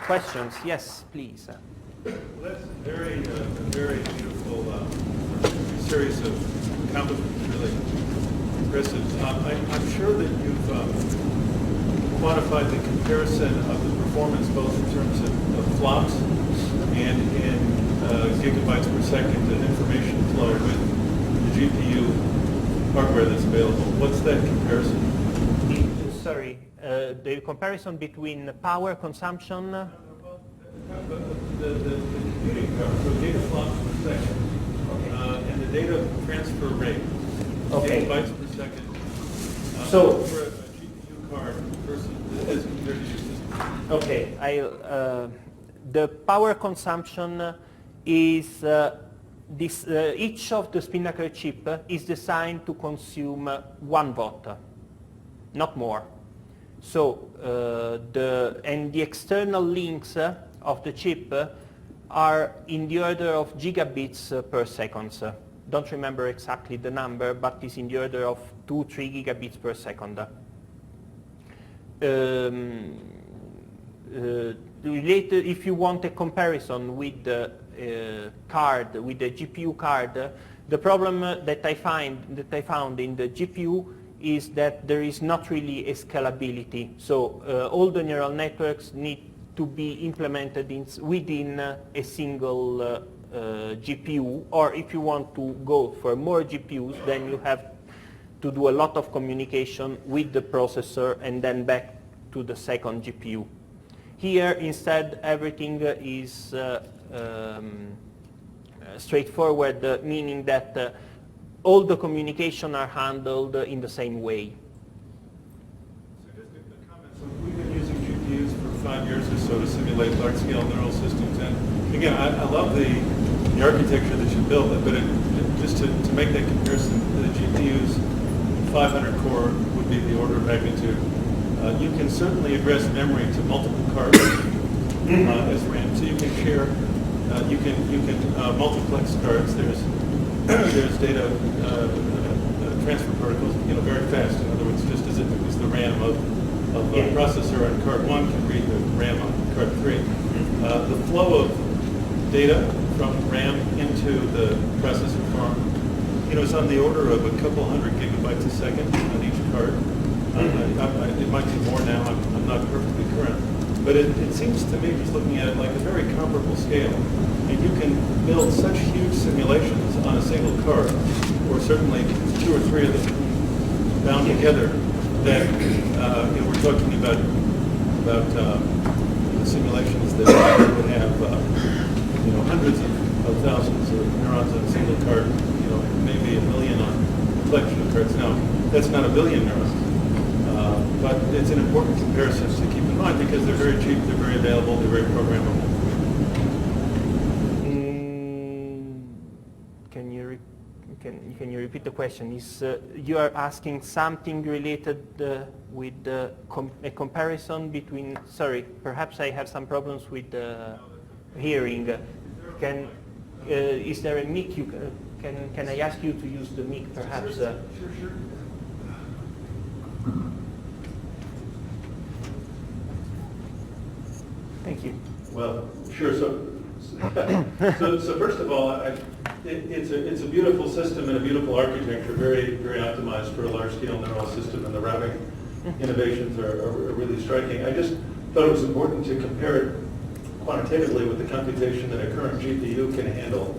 Speaker 4: Questions? Yes, please.
Speaker 2: Well, that's very beautiful
Speaker 5: series of accomplishments, really impressive. I'm sure that you've quantified the comparison of the performance both in terms of flops and in gigabytes per second of information flow with the GPU hardware that's available. What's that comparison?
Speaker 4: Sorry, the comparison between power consumption.
Speaker 5: The computing power, so data flops per second, and the data transfer rate, gigabytes per second,
Speaker 4: So
Speaker 5: for a GPU card versus as compared to your system.
Speaker 4: okay, the power consumption is each of the Spinnaker chip is designed to consume 1 watt, not more. So the external links of the chip are in the order of gigabits per second. Don't remember exactly the number, but it's in the order of 2-3 gigabits per second. Related, if you want a comparison with the card, with the GPU card, the problem that I found in the GPU is that there is not really a scalability. So all the neural networks need to be implemented within a single GPU, or if you want to go for more GPUs, then you have to do a lot of communication with the processor and then back to the second GPU. Here, instead, everything is straightforward, meaning that all the communication are handled in the same way.
Speaker 5: So just a comment. So we've been using GPUs for 5 years or so to simulate large-scale neural systems. And again, I love the architecture that you built, but just to make that comparison, the GPUs, 500 core would be the order of magnitude. You can certainly address memory to multiple cards as RAM. So you can share, you can multiplex cards. There's data transfer protocols, very fast. In other words, just as if it was the RAM of a processor on card 1 can read the RAM on card 3. The flow of data from RAM into the processor farm, is on the order of a couple hundred gigabytes a second on each card. It might be more now, I'm not perfectly current. But it seems to me, just looking at it, like a very comparable scale. And you can build such huge simulations on a single card, or certainly 2 or 3 of them bound together, that we're talking about the simulations that would have hundreds of thousands of neurons on a single card, maybe 1 million on a collection of cards. Now, that's not 1 billion neurons. But it's an important comparison to keep in mind because they're very cheap, they're very available, they're very programmable.
Speaker 4: Can you repeat the question? Is you are asking something related with a comparison between? Sorry, perhaps I have some problems with hearing. Is there a mic? Can I ask you to use the mic, perhaps?
Speaker 5: Sure.
Speaker 4: Thank you.
Speaker 5: Well, sure. So first of all, it's a beautiful system and a beautiful architecture, very very optimized for a large-scale neural system, and the routing innovations are really striking. I just thought it was important to compare it quantitatively with the computation that a current GPU can handle,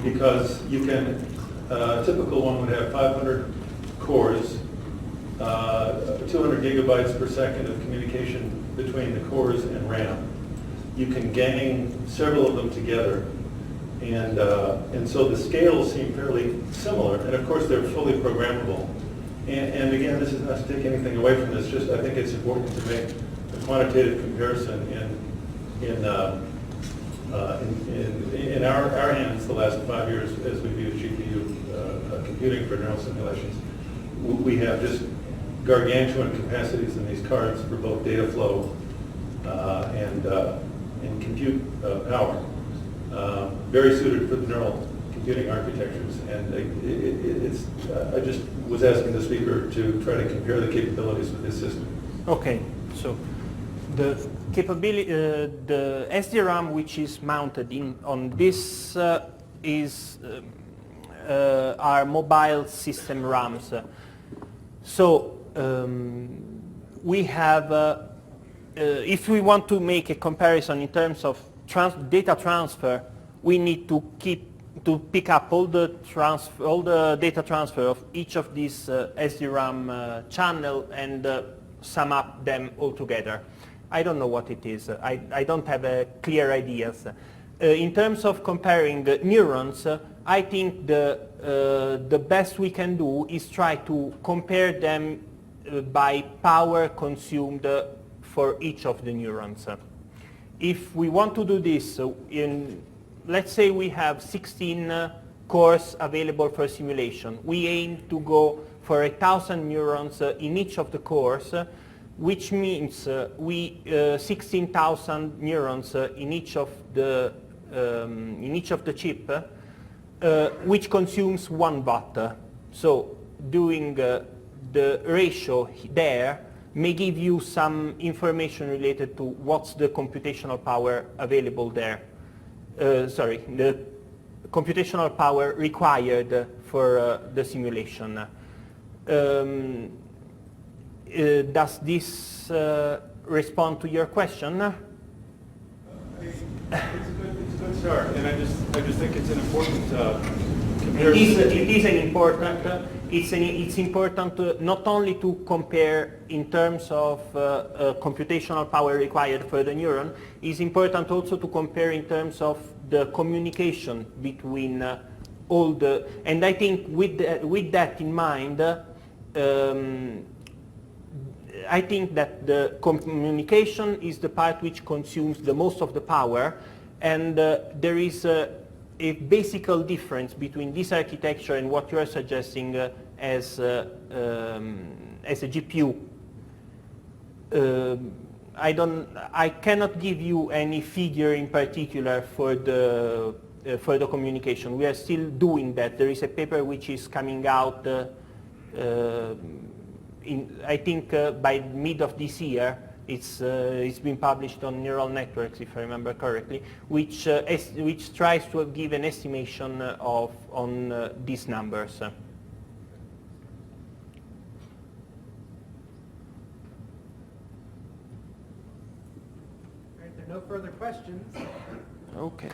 Speaker 5: because you can a typical one would have 500 cores, 200 gigabytes per second of communication between the cores and RAM. You can gang several of them together, and so the scales seem fairly similar, and of course they're fully programmable. And again, this is not to take anything away from this, just I think it's important to make a quantitative comparison in our hands the last 5 years as we've used GPU computing for neural simulations. We have just gargantuan capacities in these cards for both data flow and compute power, very suited for the neural computing architectures. And I just was asking the speaker to try to compare the capabilities with this system.
Speaker 4: Okay, so the capability, the SDRAM which is mounted on this is are mobile system RAMs. So we have, if we want to make a comparison in terms of data transfer, we need to pick up all the data transfer of each of these SDRAM channel and sum up them all together. I don't know what it is. I don't have a clear ideas. In terms of comparing neurons, I think the best we can do is try to compare them by power consumed for each of the neurons. If we want to do this, let's say we have 16 cores available for simulation. We aim to go for 1,000 neurons in each of the cores, which means 16,000 neurons in each of the chip, which consumes 1 watt. So doing the ratio there may give you some information related to what's the computational power available there. The computational power required for the simulation. Does this respond to your question?
Speaker 5: It's a good start, and I just think it's an important comparison.
Speaker 4: It's important not only to compare in terms of computational power required for the neuron. It's important also to compare in terms of the communication between all the. And I think with that in mind, I think that the communication is the part which consumes the most of the power, and there is a basic difference between this architecture and what you are suggesting as a GPU. I cannot give you any figure in particular for the communication. We are still doing that. There is a paper which is coming out I think by mid of this year. It's been published on neural networks, if I remember correctly, which tries to give an estimation on these numbers.
Speaker 1: Right, there are no further questions.
Speaker 4: Okay.